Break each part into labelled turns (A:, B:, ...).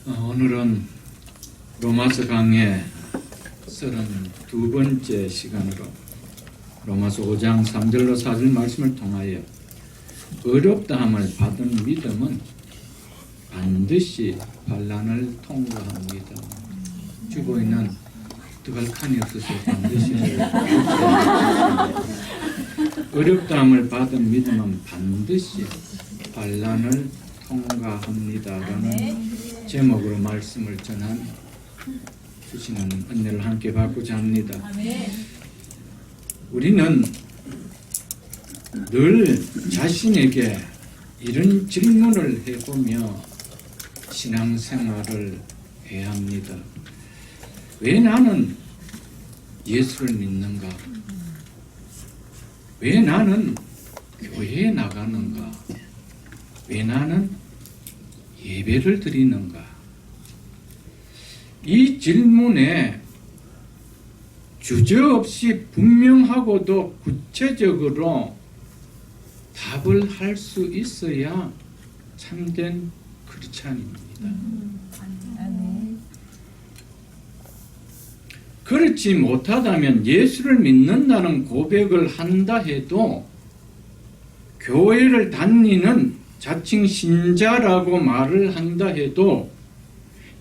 A: 오늘은 로마서 강의 32번째 시간으로 로마서 5장 3절로 4절 말씀을 통하여 어렵다함을 받은 믿음은 반드시 반란을 통과합니다. 주고 있는 어떡할 칸이 없어서 반드시 어렵다함을 받은 믿음은 반드시 반란을 통과합니다라는 제목으로 말씀을 전한 주시는 은혜를 함께 받고자 합니다. 우리는 늘 자신에게 이런 질문을 해보며 신앙생활을 해야 합니다. 왜 나는 예수를 믿는가? 왜 나는 교회에 나가는가? 왜 나는 예배를 드리는가? 이 질문에 주저없이 분명하고도 구체적으로 답을 할 수 있어야 참된 크리스찬입니다. 그렇지 못하다면 예수를 믿는다는 고백을 한다 해도 교회를 다니는 자칭 신자라고 말을 한다 해도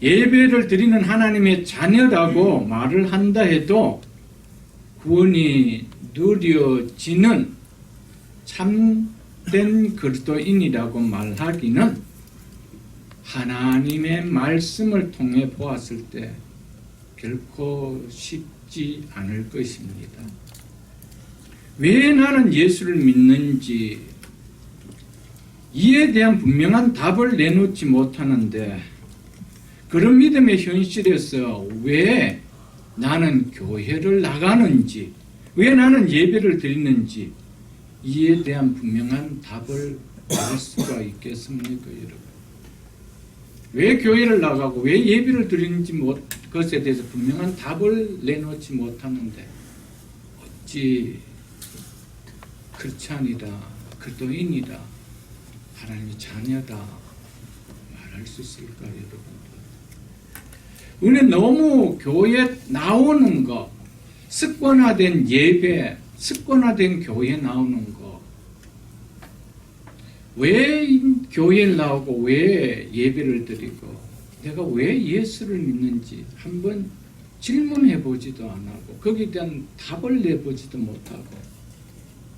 A: 예배를 드리는 하나님의 자녀라고 말을 한다 해도 구원이 누려지는 참된 그리스도인이라고 말하기는 하나님의 말씀을 통해 보았을 때 결코 쉽지 않을 것입니다. 왜 나는 예수를 믿는지 이에 대한 분명한 답을 내놓지 못하는데 그런 믿음의 현실에서 왜 나는 교회를 나가는지 왜 나는 예배를 드리는지 이에 대한 분명한 답을 알 수가 있겠습니까, 여러분? 왜 교회를 나가고 왜 예배를 드리는지 그것에 대해서 분명한 답을 내놓지 못하는데 어찌 크리스찬이다, 그리스도인이다, 하나님의 자녀다 말할 수 있을까, 여러분? 우리는 너무 교회에 나오는 것, 습관화된 예배, 습관화된 교회에 나오는 것, 왜 교회에 나오고 왜 예배를 드리고 내가 왜 예수를 믿는지 한번 질문해 보지도 안 하고 거기에 대한 답을 내보지도 못하고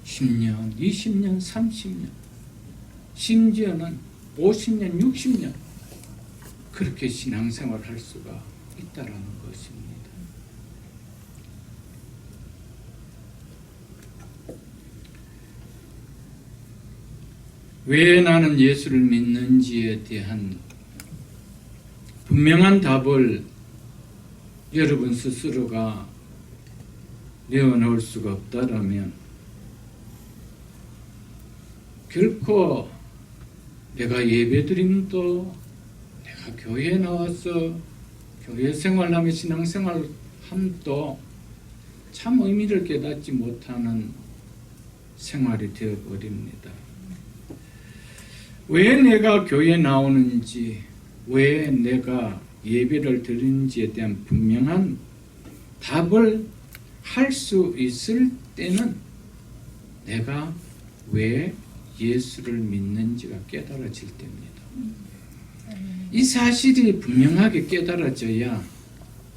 A: 10년, 20년, 30년 심지어는 50년, 60년 그렇게 신앙생활을 할 수가 있다라는 것입니다. 왜 나는 예수를 믿는지에 대한 분명한 답을 여러분 스스로가 내어놓을 수가 없다라면 결코 내가 예배드림도 내가 교회에 나와서 교회 생활하며 신앙생활함도 참 의미를 깨닫지 못하는 생활이 되어버립니다. 왜 내가 교회에 나오는지 왜 내가 예배를 드리는지에 대한 분명한 답을 할 수 있을 때는 내가 왜 예수를 믿는지가 깨달아질 때입니다. 이 사실이 분명하게 깨달아져야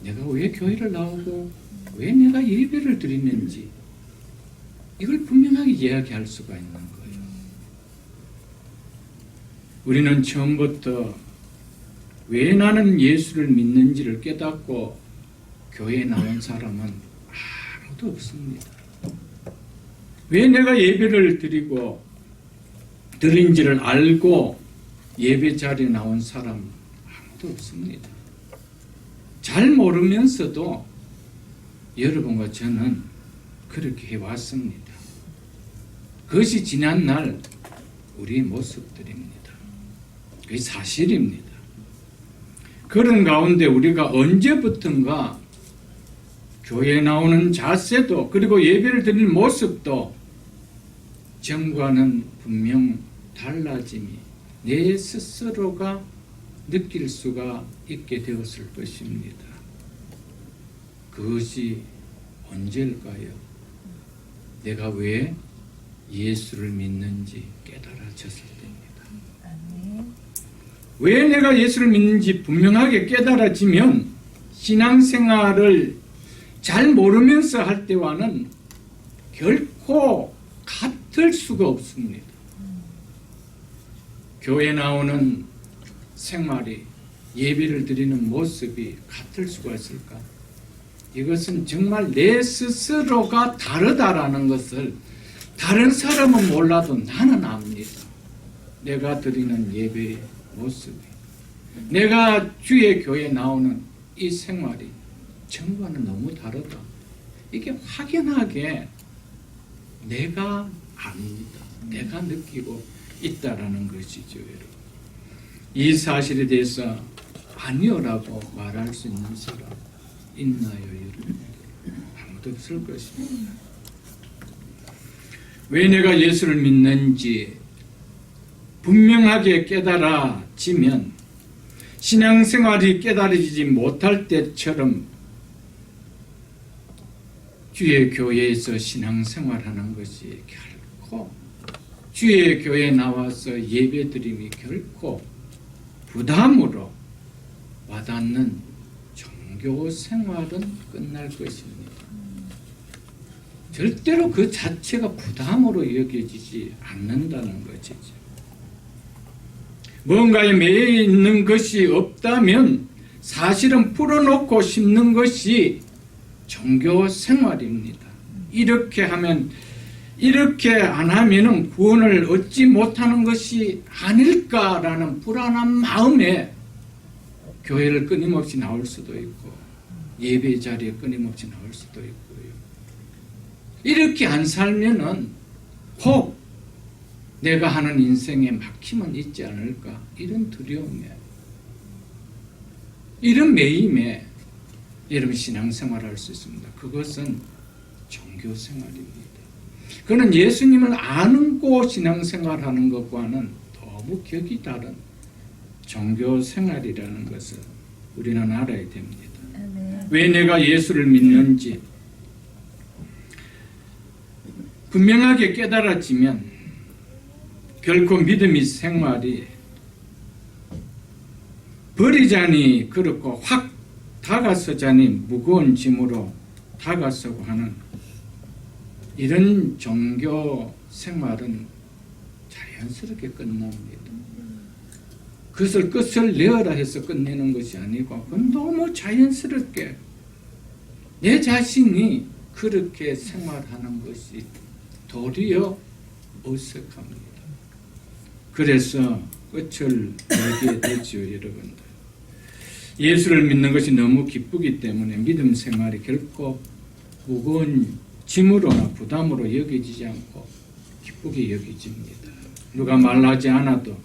A: 내가 왜 교회를 나오고 왜 내가 예배를 드리는지 이걸 분명하게 이야기할 수가 있는 거예요. 우리는 처음부터 왜 나는 예수를 믿는지를 깨닫고 교회에 나온 사람은 아무도 없습니다. 왜 내가 예배를 드리고 드린지를 알고 예배 자리에 나온 사람 아무도 없습니다. 잘 모르면서도 여러분과 저는 그렇게 해왔습니다. 그것이 지난날 우리의 모습들입니다. 그게 사실입니다. 그런 가운데 우리가 언제부턴가 교회에 나오는 자세도 그리고 예배를 드리는 모습도 전과는 분명 달라짐이 내 스스로가 느낄 수가 있게 되었을 것입니다. 그것이 언제일까요? 내가 왜 예수를 믿는지 깨달아졌을 때입니다. 왜 내가 예수를 믿는지 분명하게 깨달아지면 신앙생활을 잘 모르면서 할 때와는 결코 같을 수가 없습니다. 교회 나오는 생활이, 예배를 드리는 모습이 같을 수가 있을까? 이것은 정말 내 스스로가 다르다라는 것을 다른 사람은 몰라도 나는 압니다. 내가 드리는 예배의 모습이, 내가 주의 교회에 나오는 이 생활이 전과는 너무 다르다. 이게 확연하게 내가 압니다. 내가 느끼고 있다라는 것이죠, 여러분. 이 사실에 대해서 아니요라고 말할 수 있는 사람 있나요, 여러분? 아무도 없을 것입니다. 왜 내가 예수를 믿는지 분명하게 깨달아지면 신앙생활이 깨달아지지 못할 때처럼 주의 교회에서 신앙생활하는 것이 결코, 주의 교회에 나와서 예배드림이 결코 부담으로 와닿는 종교생활은 끝날 것입니다. 절대로 그 자체가 부담으로 여겨지지 않는다는 것이죠. 뭔가에 매여 있는 것이 없다면 사실은 풀어놓고 심는 것이 종교생활입니다. 이렇게 하면, 이렇게 안 하면은 구원을 얻지 못하는 것이 아닐까라는 불안한 마음에 교회를 끊임없이 나올 수도 있고 예배 자리에 끊임없이 나올 수도 있고요. 이렇게 안 살면은 혹 내가 하는 인생에 막힘은 있지 않을까, 이런 두려움에, 이런 매임에 여러분 신앙생활을 할 수 있습니다. 그것은 종교생활입니다. 그는 예수님을 아는고 신앙생활하는 것과는 너무 격이 다른 종교생활이라는 것을 우리는 알아야 됩니다. 왜 내가 예수를 믿는지 분명하게 깨달아지면 결코 믿음의 생활이 버리자니 그렇고 확 다가서자니 무거운 짐으로 다가서고 하는 이런 종교 생활은 자연스럽게 끝납니다. 그것을 끝을 내어라 해서 끝내는 것이 아니고 그건 너무 자연스럽게 내 자신이 그렇게 생활하는 것이 도리어 어색합니다. 그래서 끝을 내게 되죠, 여러분들. 예수를 믿는 것이 너무 기쁘기 때문에 믿음 생활이 결코 무거운 짐으로나 부담으로 여겨지지 않고 기쁘게 여겨집니다. 누가 말하지 않아도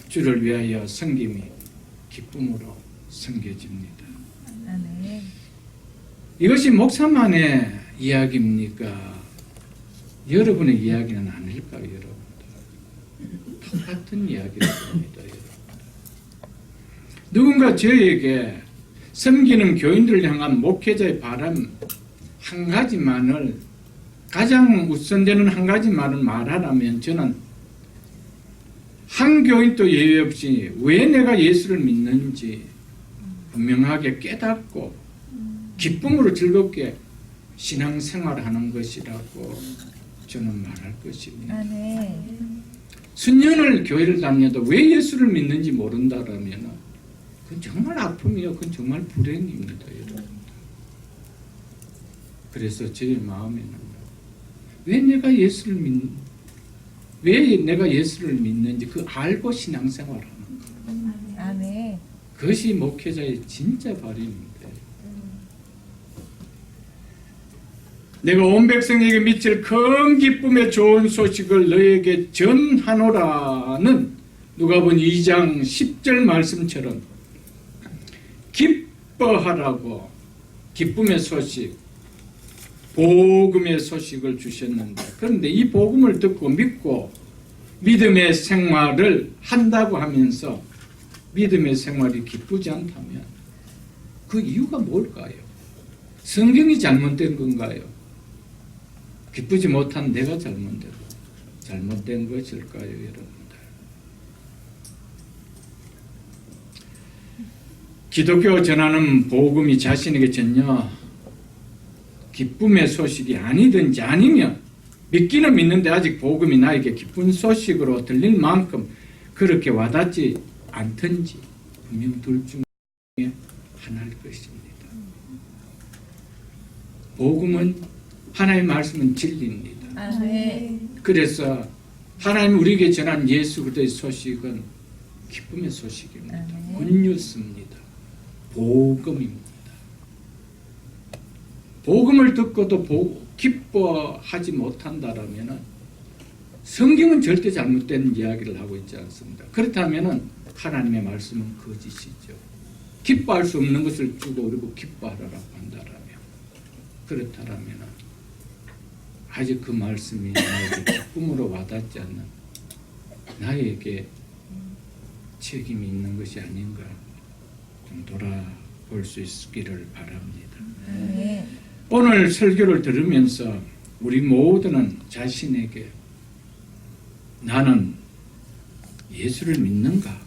A: 주를 위하여 섬김이 기쁨으로 섬겨집니다. 이것이 목사만의 이야기입니까? 여러분의 이야기는 아닐까요, 여러분들? 똑같은 이야기를 합니다, 여러분. 누군가 저에게 섬기는 교인들을 향한 목회자의 바람 한 가지만을, 가장 우선되는 한 가지만을 말하라면 저는 한 교인도 예외 없이 왜 내가 예수를 믿는지 분명하게 깨닫고 기쁨으로 즐겁게 신앙생활하는 것이라고 저는 말할 것입니다. 수년을 교회를 다녀도 왜 예수를 믿는지 모른다라면 그건 정말 아픔이요. 그건 정말 불행입니다, 여러분. 그래서 제 마음에는 왜 내가 예수를 믿는지 그 알고 신앙생활하는 것. 그것이 목회자의 진짜 발현입니다. 내가 온 백성에게 미칠 큰 기쁨의 좋은 소식을 너에게 전하노라는 누가복음 2장 10절 말씀처럼 기뻐하라고 기쁨의 소식, 복음의 소식을 주셨는데, 그런데 이 복음을 듣고 믿고 믿음의 생활을 한다고 하면서 믿음의 생활이 기쁘지 않다면 그 이유가 뭘까요? 성경이 잘못된 건가요? 기쁘지 못한 내가 잘못된 것일까요, 여러분들? 기독교 전하는 복음이 자신에게 전혀 기쁨의 소식이 아니든지 아니면 믿기는 믿는데 아직 복음이 나에게 기쁜 소식으로 들릴 만큼 그렇게 와닿지 않든지 분명 둘 중에 하나일 것입니다. 복음은 하나님의 말씀은 진리입니다.
B: 아멘.
A: 그래서 하나님 우리에게 전한 예수 그리스도의 소식은 기쁨의 소식입니다.
B: 아멘.
A: 굿뉴스입니다. 복음입니다. 복음을 듣고도 기뻐하지 못한다라면 성경은 절대 잘못된 이야기를 하고 있지 않습니다. 그렇다면 하나님의 말씀은 거짓이죠. 기뻐할 수 없는 것을 주고 그리고 기뻐하라고 한다라면 그렇다면 아직 그 말씀이 나에게 기쁨으로 와닿지 않는 나에게 책임이 있는 것이 아닌가 좀 돌아볼 수 있기를 바랍니다.
B: 네.
A: 오늘 설교를 들으면서 우리 모두는 자신에게 나는 예수를 믿는가?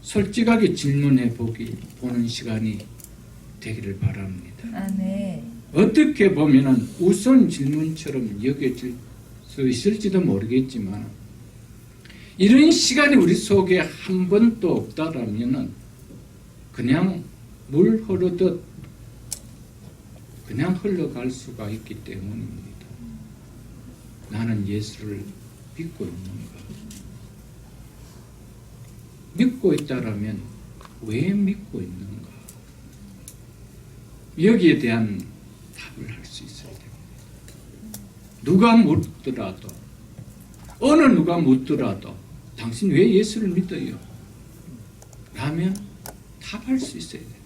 A: 솔직하게 질문해 보는 시간이 되기를 바랍니다.
B: 아멘.
A: 어떻게 보면 우선 질문처럼 여겨질 수 있을지도 모르겠지만 이런 시간이 우리 속에 한 번도 없다라면 그냥 물 흐르듯 그냥 흘러갈 수가 있기 때문입니다. 나는 예수를 믿고 있는가? 믿고 있다라면 왜 믿고 있는가? 여기에 대한 답을 할 수 있어야 됩니다. 누가 묻더라도 어느 누가 묻더라도 당신 왜 예수를 믿어요? 라면 답할 수 있어야 됩니다.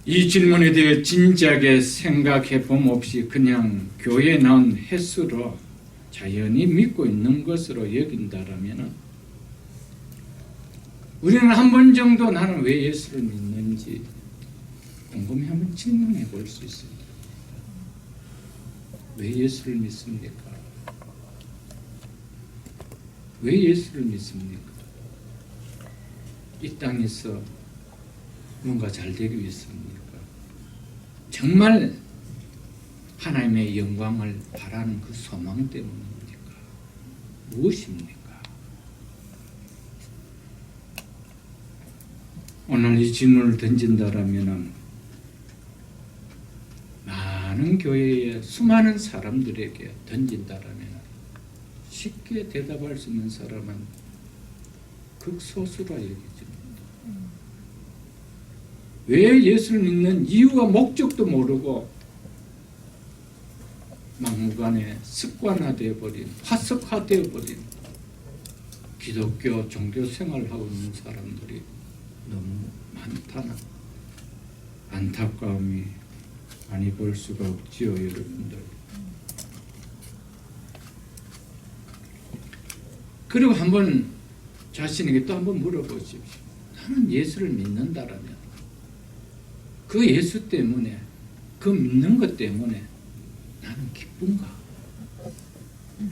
A: 이 질문에 대해 진지하게 생각해 봄 없이 그냥 교회에 나온 횟수로 자연히 믿고 있는 것으로 여긴다라면 우리는 한 번 정도 나는 왜 예수를 믿는지 곰곰이 한번 질문해 볼 수 있습니다. 왜 예수를 믿습니까? 왜 예수를 믿습니까? 이 땅에서 뭔가 잘 되기 위해서입니까? 정말 하나님의 영광을 바라는 그 소망 때문입니까? 무엇입니까? 오늘 이 질문을 던진다라면 많은 교회의 수많은 사람들에게 던진다라면 쉽게 대답할 수 있는 사람은 극소수라 여겨집니다. 왜 예수를 믿는 이유와 목적도 모르고 막무가내 습관화되어 버린, 화석화되어 버린 기독교 종교 생활하고 있는 사람들이 너무 많다는 안타까움이 많이 볼 수가 없지요, 여러분들. 그리고 한번 자신에게 또 한번 물어보십시오. 나는 예수를 믿는다라면 그 예수 때문에, 그 믿는 것 때문에 나는 기쁜가?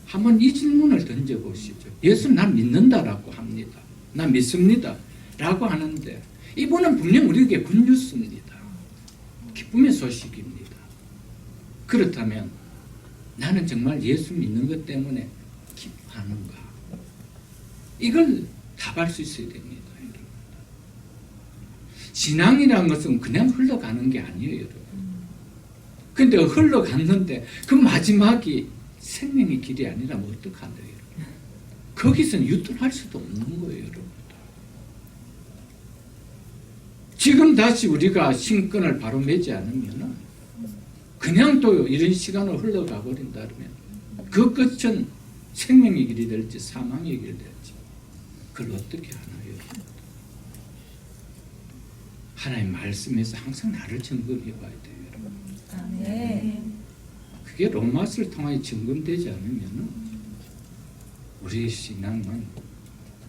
A: 한번 이 질문을 던져보시죠. 예수는 난 믿는다라고 합니다. 난 믿습니다. 라고 하는데 이분은 분명 우리에게 굿뉴스입니다. 기쁨의 소식입니다. 그렇다면 나는 정말 예수 믿는 것 때문에 기뻐하는가? 이걸 답할 수 있어야 됩니다. 신앙이라는 것은 그냥 흘러가는 게 아니에요, 여러분. 근데 흘러갔는데 그 마지막이 생명의 길이 아니라면 어떡하나요, 여러분? 거기서는 유턴할 수도 없는 거예요, 여러분. 지금 다시 우리가 신권을 바로 매지 않으면 그냥 또 이런 시간으로 흘러가 버린다면 그 끝은 생명의 길이 될지 사망의 길이 될지 그걸 어떻게 하나요? 하나님 말씀에서 항상 나를 점검해 봐야 돼요.
B: 아멘.
A: 그게 로마서를 통하여 증거되지 않으면 우리 신앙은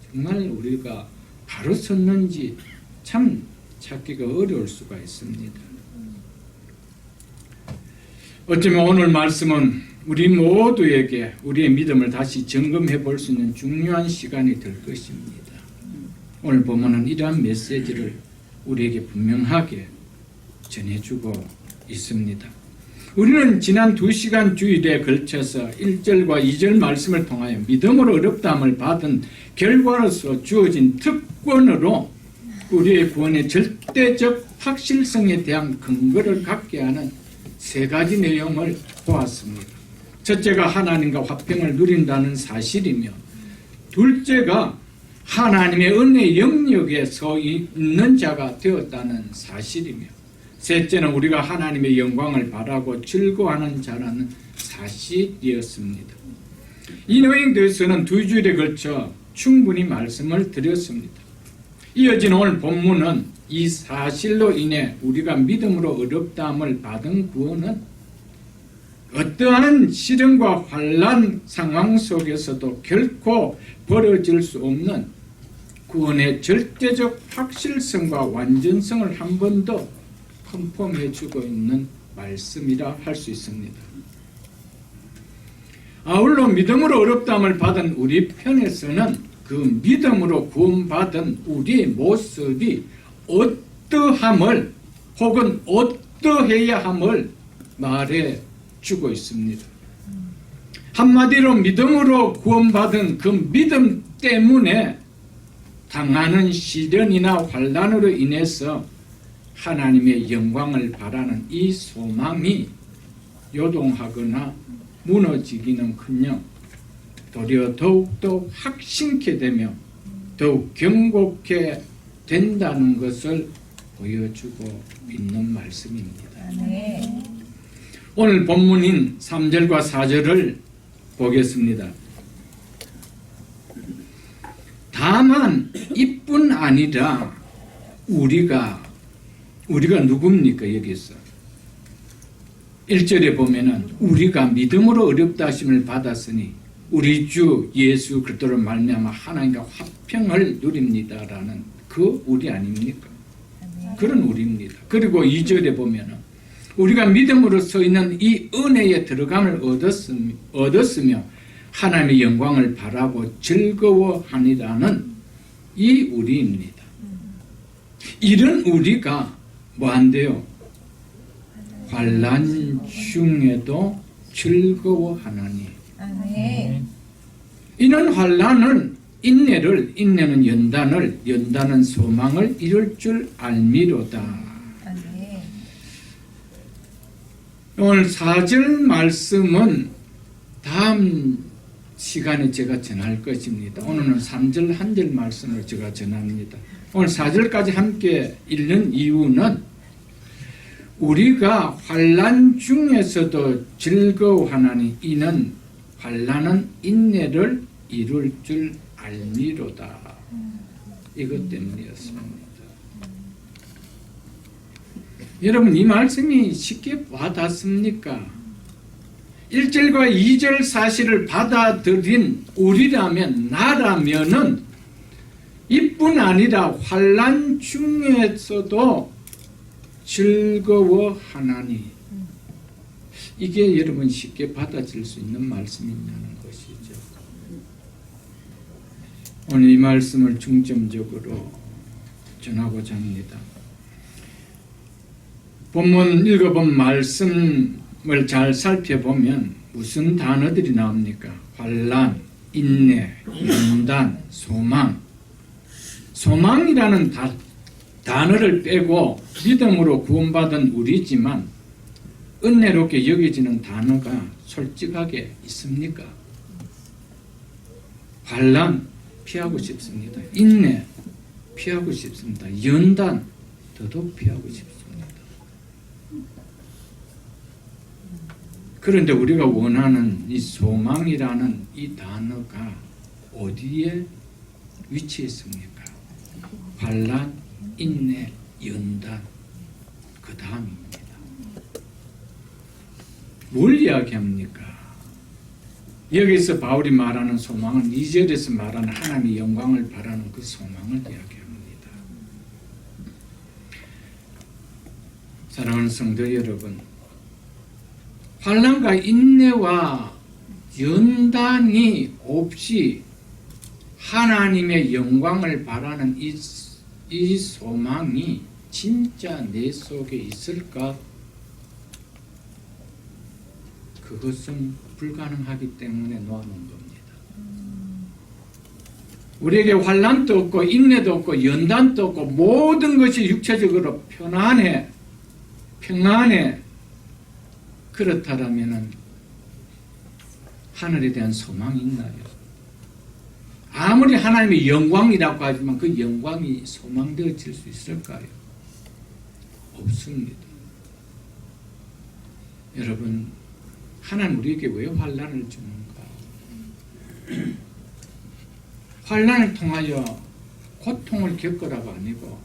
A: 정말 우리가 바로 섰는지 참 찾기가 어려울 수가 있습니다. 어쩌면 오늘 말씀은 우리 모두에게 우리의 믿음을 다시 점검해 볼 수 있는 중요한 시간이 될 것입니다. 오늘 본문은 이러한 메시지를 우리에게 분명하게 전해주고 있습니다. 우리는 지난 2시간 주일에 걸쳐서 1절과 2절 말씀을 통하여 믿음으로 어렵다함을 받은 결과로서 주어진 특권으로 우리의 구원의 절대적 확실성에 대한 근거를 갖게 하는 3가지 내용을 보았습니다. 첫째가 하나님과 화평을 누린다는 사실이며, 둘째가 하나님의 은혜 영역에 서 있는 자가 되었다는 사실이며, 셋째는 우리가 하나님의 영광을 바라고 즐거워하는 자라는 사실이었습니다. 이 내용에 대해서는 2주일에 걸쳐 충분히 말씀을 드렸습니다. 이어진 오늘 본문은 이 사실로 인해 우리가 믿음으로 어렵다함을 받은 구원은 어떠한 시련과 환난 상황 속에서도 결코 버려질 수 없는 구원의 절대적 확실성과 완전성을 한 번 더 컨펌해 주고 있는 말씀이라 할 수 있습니다. 아울러 믿음으로 어렵다함을 받은 우리 편에서는 그 믿음으로 구원받은 우리의 모습이 어떠함을 혹은 어떠해야 함을 말해 주고 있습니다. 한마디로 믿음으로 구원받은 그 믿음 때문에 당하는 시련이나 환난으로 인해서 하나님의 영광을 바라는 이 소망이 요동하거나 무너지기는커녕 도리어 더욱더 확신케 되며 더욱 경고케 된다는 것을 보여주고 있는 말씀입니다.
B: 네.
A: 오늘 본문인 3절과 4절을 보겠습니다. 다만 이뿐 아니라 우리가 누굽니까? 여기서 1절에 보면은 우리가 믿음으로 어렵다 하심을 받았으니 우리 주 예수 그리스도로 말미암아 하나님과 화평을 누립니다라는 그 우리 아닙니까? 그런 우리입니다. 그리고 2절에 보면은 우리가 믿음으로 서 있는 이 은혜에 들어감을 얻었으며 하나님의 영광을 바라고 즐거워하니라는 이 우리입니다. 이런 우리가 뭐한대요? 환난 중에도 즐거워하나니. 이는 환난은 인내는 연단은 소망을 이룰 줄 알미로다. 오늘 4절 말씀은 다음 시간에 제가 전할 것입니다. 오늘은 3절 한 절 말씀을 제가 전합니다. 오늘 4절까지 함께 읽는 이유는 우리가 환난 중에서도 즐거워하나니 이는 환난은 인내를 이룰 줄 알미로다. 이것 때문이었습니다. 여러분, 이 말씀이 쉽게 와닿습니까? 1절과 2절 사실을 받아들인 우리라면, 나라면은 이뿐 아니라 환난 중에서도 즐거워하나니, 이게 여러분 쉽게 받아들일 수 있는 말씀이냐는 것이죠. 오늘 이 말씀을 중점적으로 전하고자 합니다. 본문 읽어본 말씀을 잘 살펴보면 무슨 단어들이 나옵니까? 환난, 인내, 연단, 소망. 소망이라는 단어를 빼고 믿음으로 구원받은 우리지만 은혜롭게 여겨지는 단어가 솔직하게 있습니까? 환난 피하고 싶습니다. 인내 피하고 싶습니다. 연단 더더욱 피하고 싶습니다. 그런데 우리가 원하는 이 소망이라는 이 단어가 어디에 위치해 있습니까? 환난, 인내, 연단, 그 다음입니다. 뭘 이야기합니까? 여기서 바울이 말하는 소망은 2절에서 말하는 하나님의 영광을 바라는 그 소망을 이야기합니다. 사랑하는 성도 여러분, 환난과 인내와 연단이 없이 하나님의 영광을 바라는 이 소망이 진짜 내 속에 있을까? 그것은 불가능하기 때문에 놓아놓은 겁니다. 우리에게 환난도 없고 인내도 없고 연단도 없고 모든 것이 육체적으로 평안해 그렇다면 하늘에 대한 소망이 있나요? 아무리 하나님의 영광이라고 하지만 그 영광이 소망되어질 수 있을까요? 없습니다. 여러분, 하나님 우리에게 왜 환난을 주는가? 환난을 통하여 고통을 겪으라가 아니고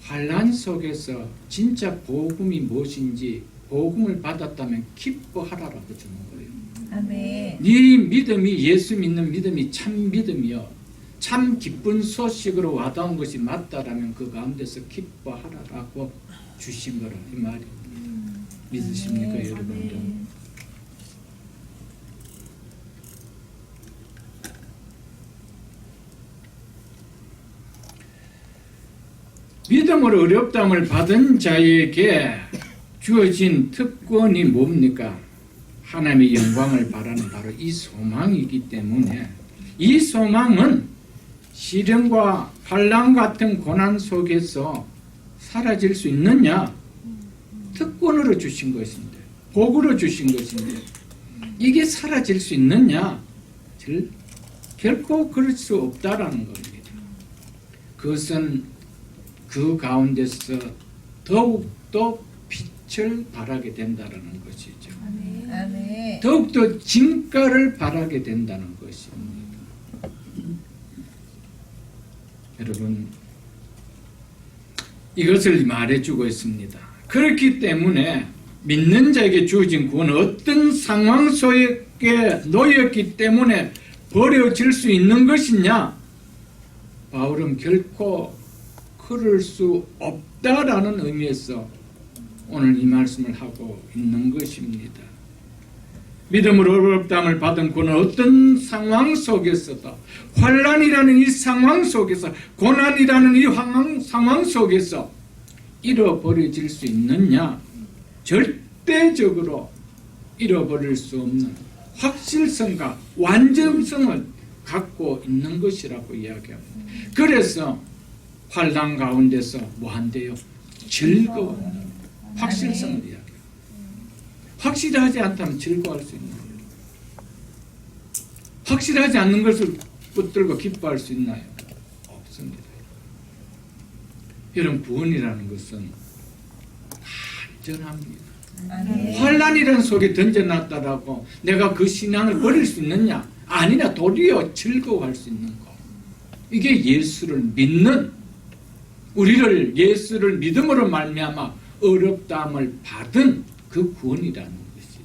A: 환난 속에서 진짜 복음이 무엇인지 복음을 받았다면 기뻐하라라고 주는 거예요.
B: 아멘.
A: 네 믿음이 예수 믿는 믿음이 참 믿음이요 참 기쁜 소식으로 와닿은 것이 맞다라면 그 가운데서 기뻐하라라고 주신 거라 이 말입니다. 믿으십니까 여러분들? 믿음으로 어렵담을 받은 자에게 주어진 특권이 뭡니까? 하나님의 영광을 바라는 바로 이 소망이기 때문에 이 소망은 시련과 환난 같은 고난 속에서 사라질 수 있느냐? 특권으로 주신 것인데, 복으로 주신 것인데 이게 사라질 수 있느냐? 결코 그럴 수 없다라는 겁니다. 그것은 그 가운데서 더욱더 빛을 발하게 된다는 것이죠.
B: 아멘.
A: 더욱더 진가를 발하게 된다는 것입니다. 여러분, 이것을 말해주고 있습니다. 그렇기 때문에 믿는 자에게 주어진 구원은 어떤 상황 속에 놓였기 때문에 버려질 수 있는 것이냐? 바울은 결코 그럴 수 없다라는 의미에서 오늘 이 말씀을 하고 있는 것입니다. 믿음으로 어렵담을 받은 그는 어떤 상황 속에서도 환난이라는 이 상황 속에서 고난이라는 이 상황 속에서 잃어버려질 수 있느냐? 절대적으로 잃어버릴 수 없는 확실성과 완전성을 갖고 있는 것이라고 이야기합니다. 그래서 환난 가운데서 뭐한대요? 즐거워. 확실성을 이야기해요. 확실하지 않다면 즐거워할 수 있나요? 확실하지 않는 것을 붙들고 기뻐할 수 있나요? 없습니다. 여러분, 구원이라는 것은 안전합니다. 환난이라는 속에 던져놨다라고 내가 그 신앙을 버릴 수 있느냐? 아니라 도리어 즐거워할 수 있는 것. 이게 예수를 믿는, 우리를 예수를 믿음으로 말미암아 어렵다함을 받은 그 구원이라는 것이죠.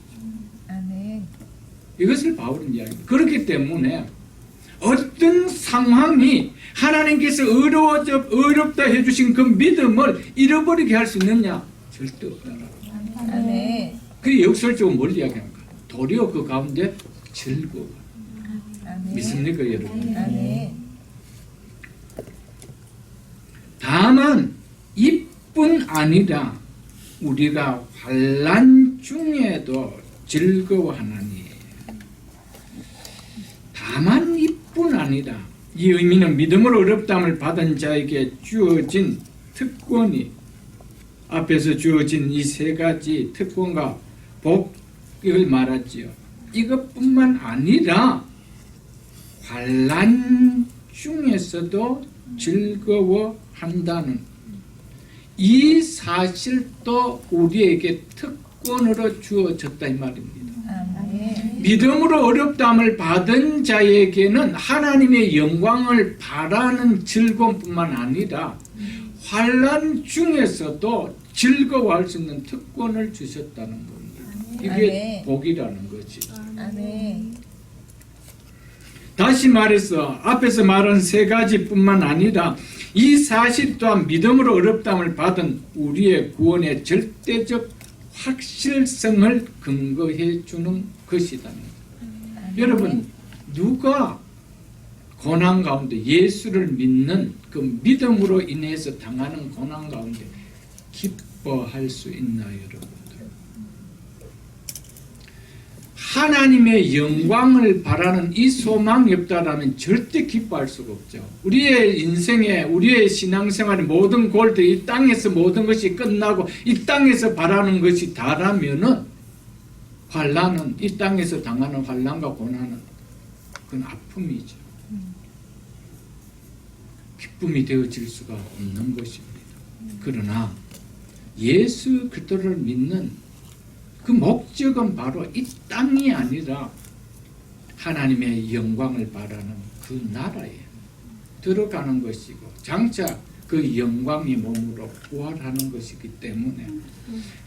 B: 아멘.
A: 이것을 바울은 이야기합니다. 그렇기 때문에 어떤 상황이 하나님께서 어렵다 해주신 그 믿음을 잃어버리게 할 수 있느냐? 절대 없다라고.
B: 아멘.
A: 그게 역설적으로 뭘 이야기합니까? 도리어 그 가운데 즐거워.
B: 아멘.
A: 믿습니까 여러분?
B: 아멘.
A: 다만 이뿐 아니라 우리가 환난 중에도 즐거워하나니. 다만 이뿐 아니라, 이 의미는 믿음으로 어렵담을 받은 자에게 주어진 특권이, 앞에서 주어진 이 세 가지 특권과 복을 말하지요. 이것뿐만 아니라 환난 중에서도 즐거워한다는 이 사실도 우리에게 특권으로 주어졌다 이 말입니다.
B: 아멘.
A: 믿음으로 어렵담을 받은 자에게는 하나님의 영광을 바라는 즐거움뿐만 아니라 환난 중에서도 즐거워할 수 있는 특권을 주셨다는 겁니다. 이게
B: 아멘.
A: 복이라는 거지.
B: 아멘.
A: 다시 말해서 앞에서 말한 세 가지뿐만 아니라 이 사실 또한 믿음으로 어렵다함을 받은 우리의 구원의 절대적 확실성을 근거해 주는 것이다. 여러분, 누가 고난 가운데 예수를 믿는 그 믿음으로 인해서 당하는 고난 가운데 기뻐할 수 있나요, 여러분들? 하나님의 영광을 바라는 이 소망이 없다라면 절대 기뻐할 수가 없죠. 우리의 인생에, 우리의 신앙생활의 모든 골드, 이 땅에서 모든 것이 끝나고 이 땅에서 바라는 것이 다라면은 환난은, 이 땅에서 당하는 환난과 고난은 그건 아픔이죠. 기쁨이 되어질 수가 없는 것입니다. 그러나 예수 그리스도를 믿는 그 목적은 바로 이 땅이 아니라 하나님의 영광을 바라는 그 나라에 들어가는 것이고 장차 그 영광이 몸으로 부활하는 것이기 때문에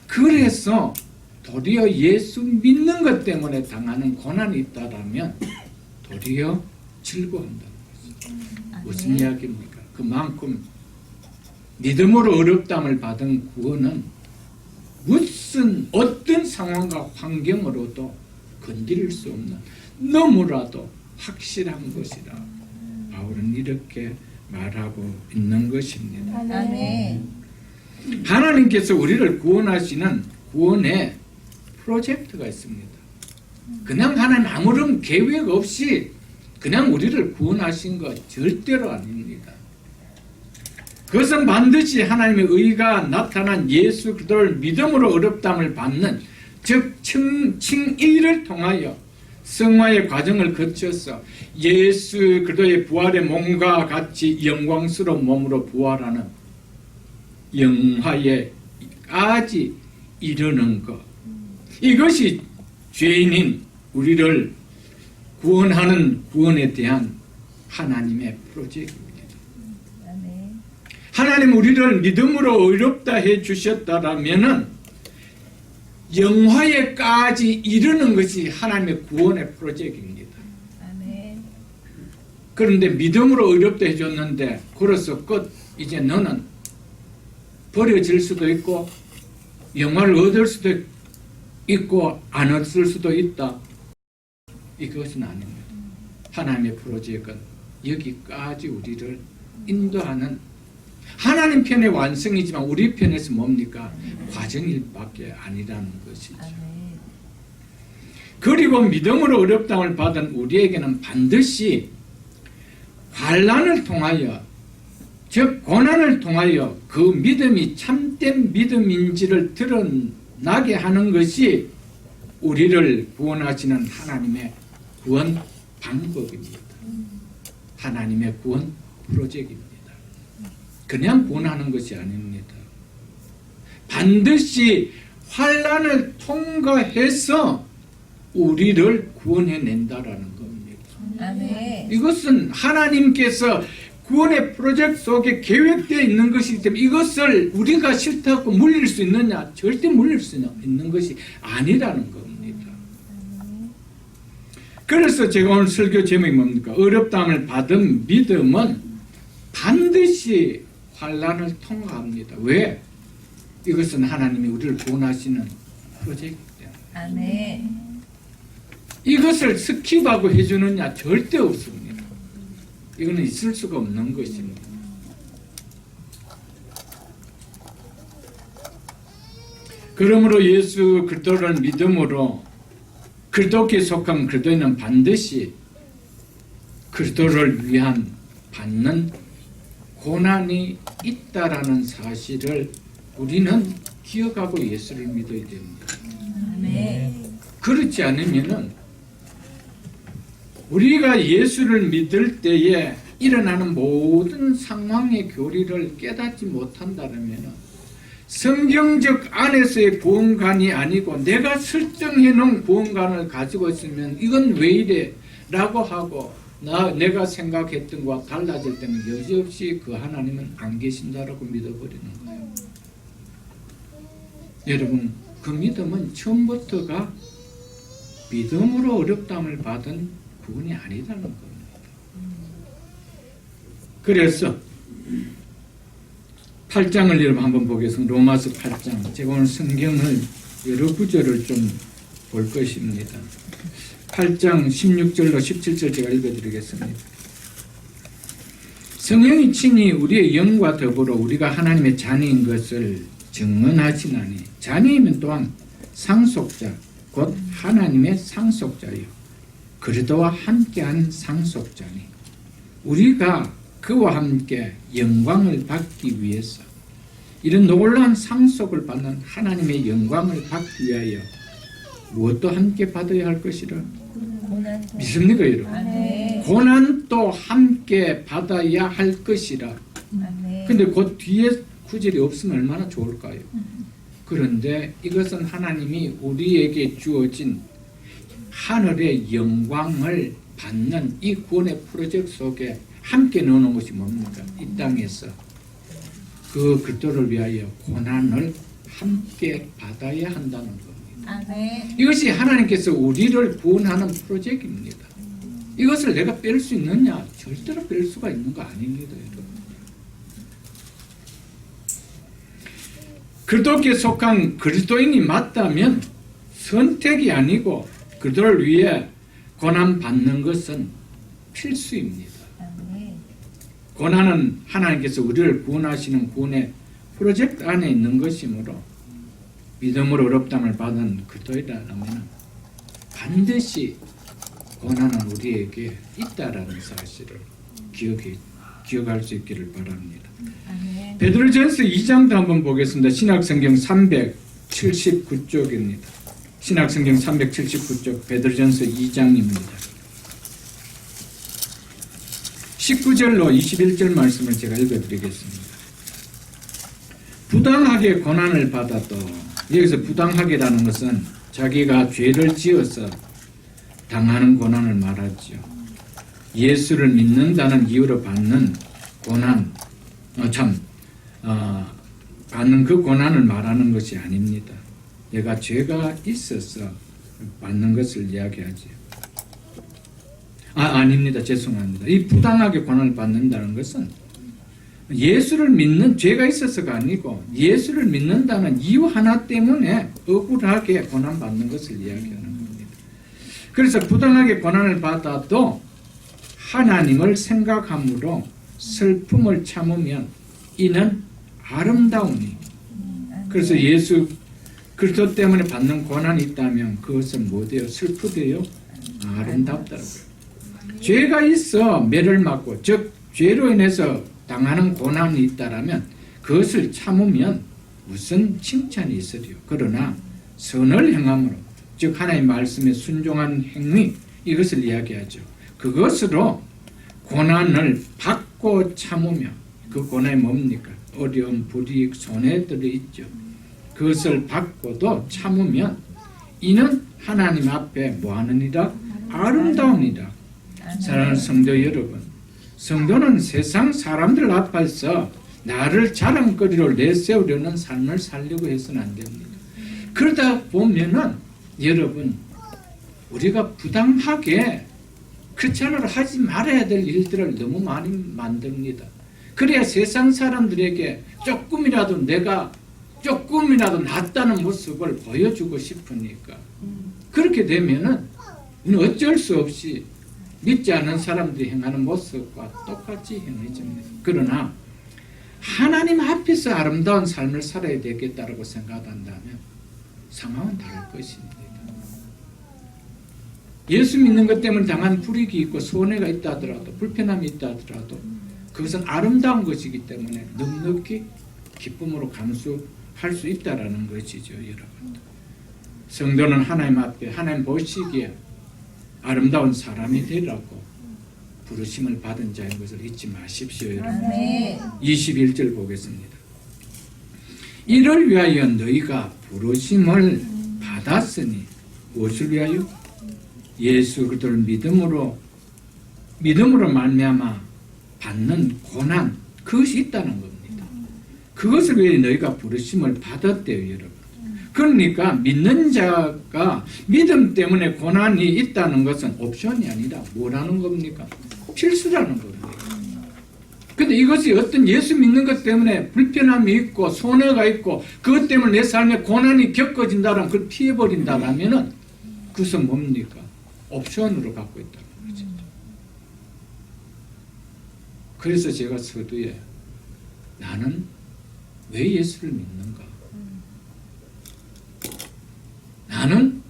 A: 그래서 도리어 예수 믿는 것 때문에 당하는 고난이 있다라면 도리어 즐거워한다는 것이죠. 무슨 이야기입니까? 그만큼 믿음으로 어렵담을 받은 구원은 무슨 어떤 상황과 환경으로도 건드릴 수 없는 너무나도 확실한 것이라 바울은 이렇게 말하고 있는 것입니다.
B: 아멘.
A: 하나님께서 우리를 구원하시는 구원의 프로젝트가 있습니다. 그냥 하나님 아무런 계획 없이 그냥 우리를 구원하신 것 절대로 아닙니다. 그것은 반드시 하나님의 의가 나타난 예수 그리스도를 믿음으로 어렵담을 받는 즉 칭의를 통하여 성화의 과정을 거쳐서 예수 그리스도의 부활의 몸과 같이 영광스러운 몸으로 부활하는 영화에까지 이르는 것, 이것이 죄인인 우리를 구원하는 구원에 대한 하나님의 프로젝트입니다. 하나님 우리를 믿음으로 의롭다 해 주셨다라면은 영화에까지 이르는 것이 하나님의 구원의 프로젝트입니다.
B: 아멘.
A: 그런데 믿음으로 의롭다 해 줬는데 그래서 끝, 이제 너는 버려질 수도 있고 영화를 얻을 수도 있고 안 얻을 수도 있다. 이것은 아닙니다. 하나님의 프로젝트는 여기까지 우리를 인도하는 하나님 편의 완성이지만 우리 편에서 뭡니까? 과정일 밖에 아니라는 것이죠. 그리고 믿음으로 어렵다함을 받은 우리에게는 반드시 환난을 통하여 즉 고난을 통하여 그 믿음이 참된 믿음인지를 드러나게 하는 것이 우리를 구원하시는 하나님의 구원 방법입니다. 하나님의 구원 프로젝트입니다. 그냥 구원하는 것이 아닙니다. 반드시 환난을 통과해서 우리를 구원해낸다라는 겁니다.
B: 아멘.
A: 이것은 하나님께서 구원의 프로젝트 속에 계획되어 있는 것이기 때문에 이것을 우리가 싫다고 물릴 수 있느냐? 절대 물릴 수 있는 것이 아니라는 겁니다. 그래서 제가 오늘 설교 제목이 뭡니까? 어렵다함을 받은 믿음은 반드시 환난을 통과합니다. 왜? 이것은 하나님이 우리를 구원하시는 프로젝트 때문에.
B: 아멘.
A: 이것을 스킵하고 해주느냐? 절대 없습니다. 이거는 있을 수가 없는 것입니다. 그러므로 예수 그리스도를 믿음으로 그리스도께 속한 그리스도인은 반드시 그리스도를 위한 받는 고난이 있다라는 사실을 우리는 기억하고 예수를 믿어야 됩니다.
B: 아멘.
A: 그렇지 않으면은 우리가 예수를 믿을 때에 일어나는 모든 상황의 교리를 깨닫지 못한다면 성경적 안에서의 구원관이 아니고 내가 설정해 놓은 구원관을 가지고 있으면 이건 왜 이래? 라고 하고 내가 생각했던 것과 달라질 때는 여지없이 그 하나님은 안 계신다라고 믿어버리는 거예요. 여러분, 그 믿음은 처음부터가 믿음으로 어렵담을 받은 부분이 아니라는 겁니다. 그래서 8장을 여러분 한번 보겠습니다. 로마서 8장. 제가 오늘 성경을 여러 구절을 좀 볼 것입니다. 8장 16절로 17절 제가 읽어드리겠습니다. 성령이 친히 우리의 영과 더불어 우리가 하나님의 자녀인 것을 증언하시나니 자녀이면 또한 상속자 곧 하나님의 상속자요 그리스도와 함께한 상속자니 우리가 그와 함께 영광을 받기 위해서 이런 놀라운 상속을 받는 하나님의 영광을 받기 위하여 무엇도 함께 받아야 할 것이라
B: 고난도.
A: 믿습니까 여러분?
B: 아멘.
A: 고난도 함께 받아야 할 것이라.
B: 아멘.
A: 근데 그 뒤에 구절이 없으면 얼마나 좋을까요? 그런데 이것은 하나님이 우리에게 주어진 하늘의 영광을 받는 이 구원의 프로젝트 속에 함께 넣어놓은 것이 뭡니까? 이 땅에서 그 그들을 위하여 고난을 함께 받아야 한다는 겁니다.
B: 아멘.
A: 이것이 하나님께서 우리를 구원하는 프로젝트입니다. 이것을 내가 뺄 수 있느냐? 절대로 뺄 수가 있는 거 아닙니다. 여러분. 그리스도께 속한 그리스도인이 맞다면 선택이 아니고 그들을 위해 고난받는 것은 필수입니다.
B: 아멘.
A: 고난은 하나님께서 우리를 구원하시는 구원의 프로젝트 안에 있는 것이므로 믿음으로 어렵담을 받은 그리스도인이라면 반드시 고난은 우리에게 있다라는 사실을 기억할 수 있기를 바랍니다.
B: 아멘.
A: 베드로전서 2장도 한번 보겠습니다. 신약성경 379쪽입니다. 신약성경 379쪽 베드로전서 2장입니다. 19절로 21절 말씀을 제가 읽어드리겠습니다. 부당하게 고난을 받아도 여기서 부당하게라는 것은 자기가 죄를 지어서 당하는 고난을 말하죠. 예수를 믿는다는 이유로 받는 고난, 받는 그 고난을 말하는 것이 아닙니다. 내가 죄가 있어서 받는 것을 이야기하죠. 아닙니다. 죄송합니다. 이 부당하게 고난을 받는다는 것은 예수를 믿는 죄가 있어서가 아니고 예수를 믿는다는 이유 하나 때문에 억울하게 고난받는 것을 이야기하는 겁니다. 그래서 부당하게 고난을 받아도 하나님을 생각함으로 슬픔을 참으면 이는 아름다우니 그래서 예수 그리스도 때문에 받는 고난이 있다면 그것은 뭐돼요? 슬프대요? 아름답다고요. 죄가 있어 매를 맞고 즉 죄로 인해서 당하는 고난이 있다라면 그것을 참으면 무슨 칭찬이 있으리요. 그러나 선을 행함으로 즉 하나님의 말씀에 순종한 행위 이것을 이야기하죠. 그것으로 고난을 받고 참으며 그 고난이 뭡니까? 어려움, 불이익, 손해들이 있죠. 그것을 받고도 참으면 이는 하나님 앞에 뭐하느니라? 아름다우니라. 사랑하는 성도 여러분, 성도는 세상 사람들 앞에서 나를 자랑거리로 내세우려는 삶을 살려고 해서는 안 됩니다. 그러다 보면은 여러분 우리가 부당하게 크리스찬으로 하지 말아야 될 일들을 너무 많이 만듭니다. 그래야 세상 사람들에게 조금이라도 내가 조금이라도 낫다는 모습을 보여주고 싶으니까 그렇게 되면은 어쩔 수 없이 믿지 않는 사람들이 행하는 모습과 똑같이 행해집니다. 그러나 하나님 앞에서 아름다운 삶을 살아야 되겠다고 생각한다면 상황은 다를 것입니다. 예수 믿는 것 때문에 당한 불이익이 있고 손해가 있다 하더라도 불편함이 있다 하더라도 그것은 아름다운 것이기 때문에 넉넉히 기쁨으로 감수할 수 있다라는 것이죠. 여러분, 성도는 하나님 앞에 하나님 보시기에 아름다운 사람이 되라고 부르심을 받은 자인 것을 잊지 마십시오. 여러분.
B: 아멘.
A: 21절 보겠습니다. 이를 위하여 너희가 부르심을 받았으니 무엇을 위하여? 예수 그리스도를 믿음으로 말미암아 받는 고난 그것이 있다는 겁니다. 그것을 위해 너희가 부르심을 받았대요. 여러분. 그러니까 믿는 자가 믿음 때문에 고난이 있다는 것은 옵션이 아니라 뭐라는 겁니까? 필수라는 겁니다. 근데 이것이 어떤 예수 믿는 것 때문에 불편함이 있고 손해가 있고 그것 때문에 내 삶에 고난이 겪어진다면 그걸 피해버린다라면은 그것은 뭡니까? 옵션으로 갖고 있다는 거죠. 그래서 제가 서두에 나는 왜 예수를 믿는가? 나는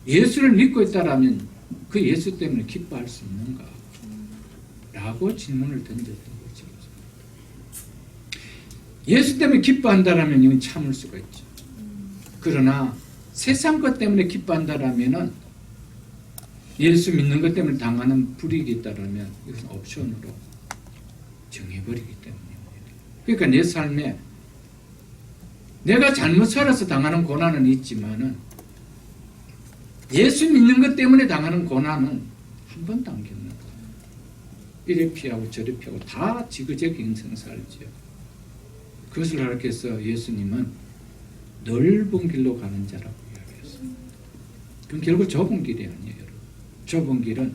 A: 예수를 믿고 있다라면 그 예수 때문에 기뻐할 수 있는가? 라고 질문을 던졌던 거죠. 예수 때문에 기뻐한다라면 이건 참을 수가 있죠. 그러나 세상 것 때문에 기뻐한다라면은 예수 믿는 것 때문에 당하는 불이익이 있다라면 이것은 옵션으로 정해버리기 때문입니다. 그러니까 내 삶에 내가 잘못 살아서 당하는 고난은 있지만은 예수 믿는 것 때문에 당하는 고난은 한 번도 안 겪는다. 이래 피하고 저래 피하고 다 지그재그 인생 살죠. 그것을 가르쳐서 예수님은 넓은 길로 가는 자라고 이야기했습니다. 그럼 결국 좁은 길이 아니에요. 여러분. 좁은 길은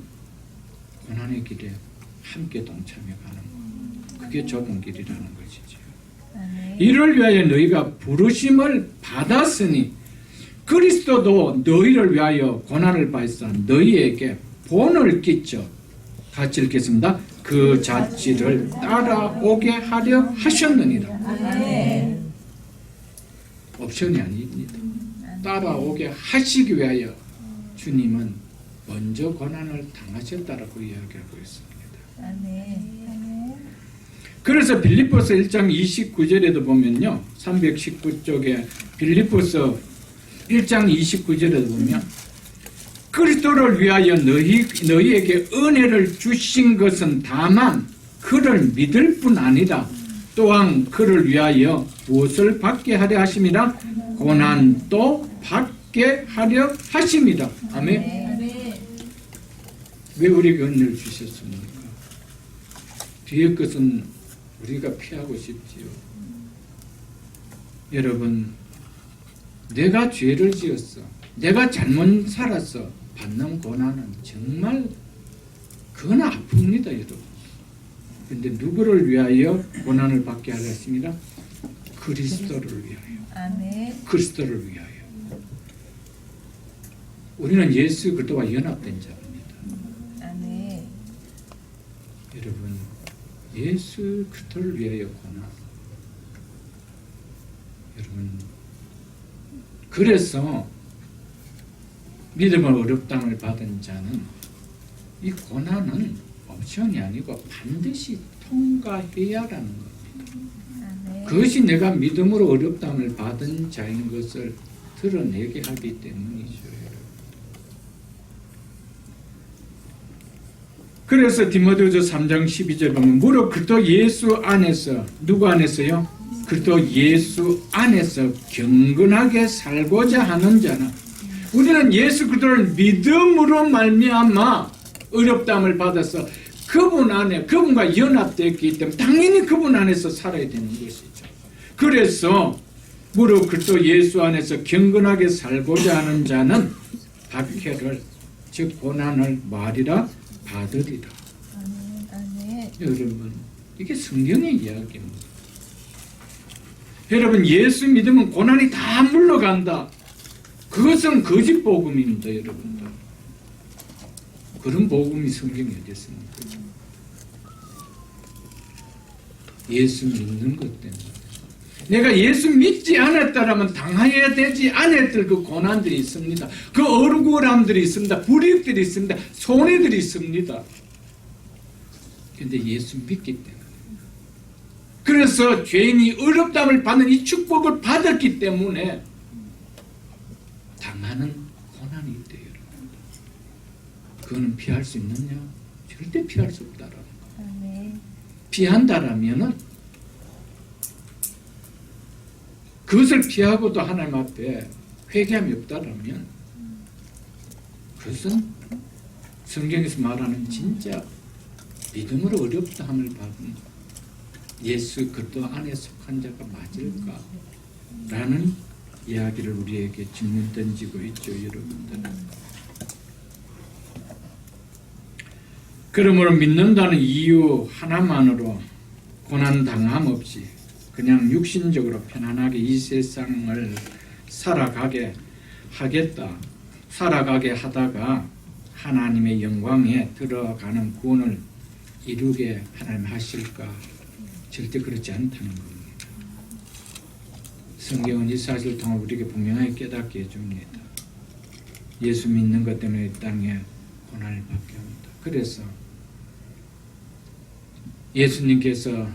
A: 고난의 길에 함께 동참해 가는 것. 그게 좁은 길이라는 것이죠. 이를 위하여 너희가 부르심을 받았으니 그리스도도 너희를 위하여 고난을 받아서 너희에게 본을 끼쳐 같이 읽겠습니다. 그 자취를 따라오게 하려 하셨느니라. 옵션이 아닙니다. 따라오게 하시기 위하여 주님은 먼저 고난을 당하셨다라고 이야기하고 있습니다. 그래서 빌립보서 1장 29절에도 보면요. 319쪽에 빌립보서 1장 29절에도 보면 그리스도를 위하여 너희에게 은혜를 주신 것은 다만 그를 믿을 뿐 아니라 또한 그를 위하여 무엇을 받게 하려 하심이라 고난도 받게 하려 하심이라. 아멘. 왜 우리에게 은혜를 주셨습니까? 뒤에 것은 우리가 피하고 싶지요. 여러분, 내가 죄를 지었어. 내가 잘못 살았어. 받는 고난은 정말 그건 아픕니다, 여러분. 그런데 누구를 위하여 고난을 받게 하려 했습니다? 그리스도를 위하여. 그리스도를 위하여. 우리는 예수 그리스도와 연합된 자입니다. 여러분, 예수 그리스도를 위하여 고난. 여러분, 그래서 믿음을 어렵다함을 받은 자는 이 고난은 옵션이 아니고 반드시 통과해야 하는 겁니다. 그것이 내가 믿음으로 어렵다함을 받은 자인 것을 드러내게 하기 때문이죠. 그래서 디모데후서 3장 12절 보면 무릇 그리스도 예수 안에서 누구 안에서요? 그리스도 예수 안에서 경건하게 살고자 하는 자는 우리는 예수 그리스도를 믿음으로 말미암아 어렵다함을 받아서 그분 안에 그분과 연합되었기 때문에 당연히 그분 안에서 살아야 되는 것이죠. 그래서 무릇 그리스도 예수 안에서 경건하게 살고자 하는 자는 박해를 즉 고난을 말이라 받으리라. 여러분, 이게 성경의 이야기입니다. 여러분, 예수 믿으면 고난이 다 물러간다. 그것은 거짓 복음입니다, 여러분들. 그런 복음이 성경에 어디 있습니까? 예수 믿는 것 때문에. 내가 예수 믿지 않았다라면 당해야 되지 않았을 그 고난들이 있습니다. 그 억울함들이 있습니다. 불이익들이 있습니다. 손해들이 있습니다. 그런데 예수 믿기 때문에. 그래서 죄인이 어렵다함을 받는 이 축복을 받았기 때문에 당하는 고난이 있대요. 그거는 피할 수 있느냐? 절대 피할 수 없다라는 거. 피한다라면은 그것을 피하고도 하나님 앞에 회개함이 없다라면 그것은 성경에서 말하는 진짜 믿음으로 어렵다함을 받은 예수 그리스도 안에 속한 자가 맞을까? 라는 이야기를 우리에게 질문 던지고 있죠, 여러분들. 그러므로 믿는다는 이유 하나만으로 고난 당함 없이 그냥 육신적으로 편안하게 이 세상을 살아가게 하다가 하나님의 영광에 들어가는 구원을 이루게 하나님 하실까? 절대 그렇지 않다는 겁니다. 성경은 이 사실을 통해 우리에게 분명하게 깨닫게 해줍니다. 예수 믿는 것 때문에 이 땅에 고난을 받게 합니다. 그래서 예수님께서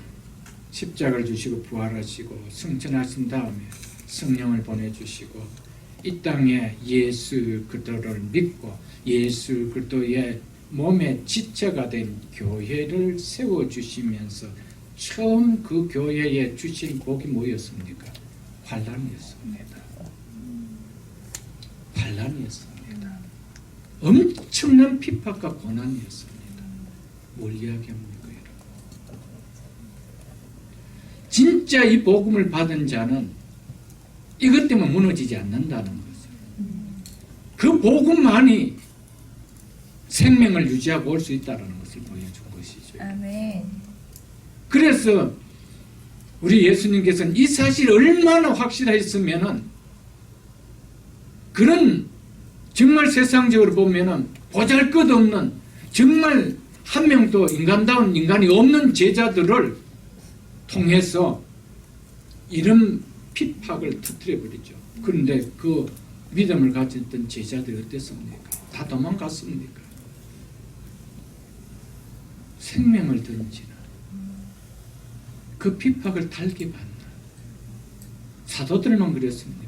A: 십자가를 주시고 부활하시고 승천하신 다음에 성령을 보내주시고 이 땅에 예수 그리스도를 믿고 예수 그리스도의 몸의 지체가 된 교회를 세워주시면서 처음 그 교회에 주신 복이 뭐였습니까? 환난이었습니다. 환난이었습니다. 엄청난 핍박과 고난이었습니다. 뭘 이야기합니까, 여러분? 진짜 이 복음을 받은 자는 이것 때문에 무너지지 않는다는 것을. 그 복음만이 생명을 유지하고 올 수 있다는 것을 보여준 것이죠.
B: 아멘.
A: 그래서 우리 예수님께서는 이 사실이 얼마나 확실했으면은 그런 정말 세상적으로 보면은 보잘것없는 정말 한 명도 인간다운 인간이 없는 제자들을 통해서 이런 핍박을 터뜨려버리죠. 그런데 그 믿음을 가졌던 제자들이 어땠습니까? 다 도망갔습니까? 생명을 던지는 그 핍박을 달게 받는 사도들만 그랬습니까?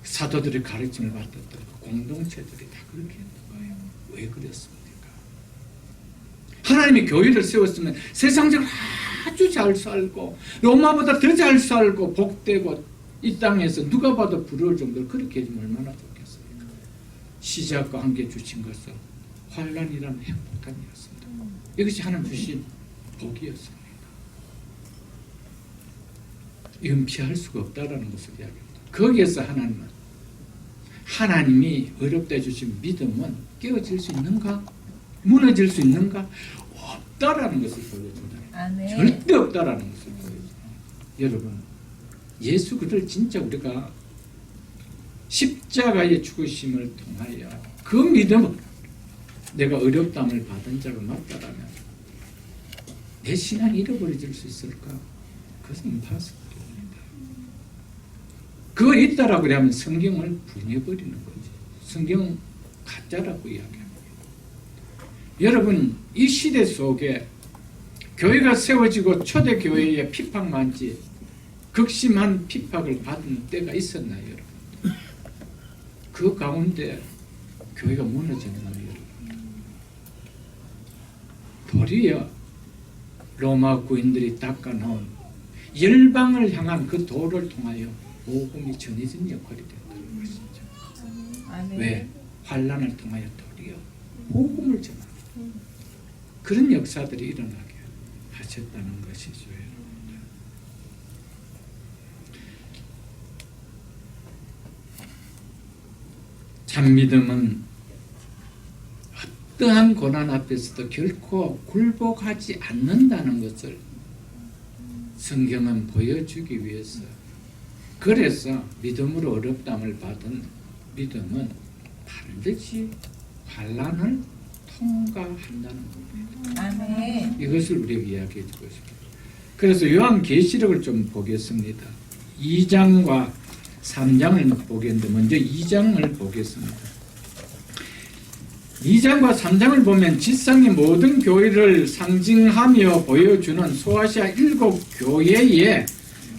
A: 사도들의 가르침을 받았던 그 공동체들이 다 그렇게 했던 거예요. 왜 그랬습니까? 하나님이 교회를 세웠으면 세상적으로 아주 잘 살고 로마보다 더 잘 살고 복되고 이 땅에서 누가 봐도 부러울 정도로 그렇게 해주면 얼마나 좋겠습니까? 시작과 함께 주신 것은 환난이라는 행복함이었습니다. 이것이 하나님 주신 복이었습니다. 이건 피할 수가 없다라는 것을 이야기합니다. 거기에서 하나님이 어렵다 해주신 믿음은 깨어질 수 있는가? 무너질 수 있는가? 없다라는 것을 보여준다.
B: 아멘.
A: 절대 없다라는 것을 보여준다. 여러분, 예수 그를 진짜 우리가 십자가의 죽으심을 통하여 그 믿음은 내가 어렵담을 받은 자가 맞다라면 내 신앙이 잃어버려질 수 있을까? 그것은 임파서블입니다. 그거 있다라고 하면 성경을 부인해버리는 거지. 성경은 가짜라고 이야기합니다. 여러분, 이 시대 속에 교회가 세워지고 초대교회의 핍박만지 극심한 핍박을 받은 때가 있었나요, 여러분? 그 가운데 교회가 무너졌나요, 여러분? 도리어 로마 군인들이 닦아놓은 열방을 향한 그 도를 통하여 복음이 전해진 역할이 된다는 것이죠.
B: 아멘.
A: 왜? 환난을 통하여 도리어 복음을 전하는 그런 역사들이 일어나게 하셨다는 것이죠. 여러분들. 참믿음은 어떠한 고난 앞에서도 결코 굴복하지 않는다는 것을 성경은 보여주기 위해서, 그래서 믿음으로 어렵담을 받은 믿음은 반드시 환난을 통과한다는 겁니다.
B: 아멘.
A: 이것을 우리에게 이야기해 주고 싶습니다. 그래서 요한계시록을 좀 보겠습니다. 2장과 3장을 보겠는데 먼저 2장을 보겠습니다. 2장과 3장을 보면 지상의 모든 교회를 상징하며 보여주는 소아시아 7교회의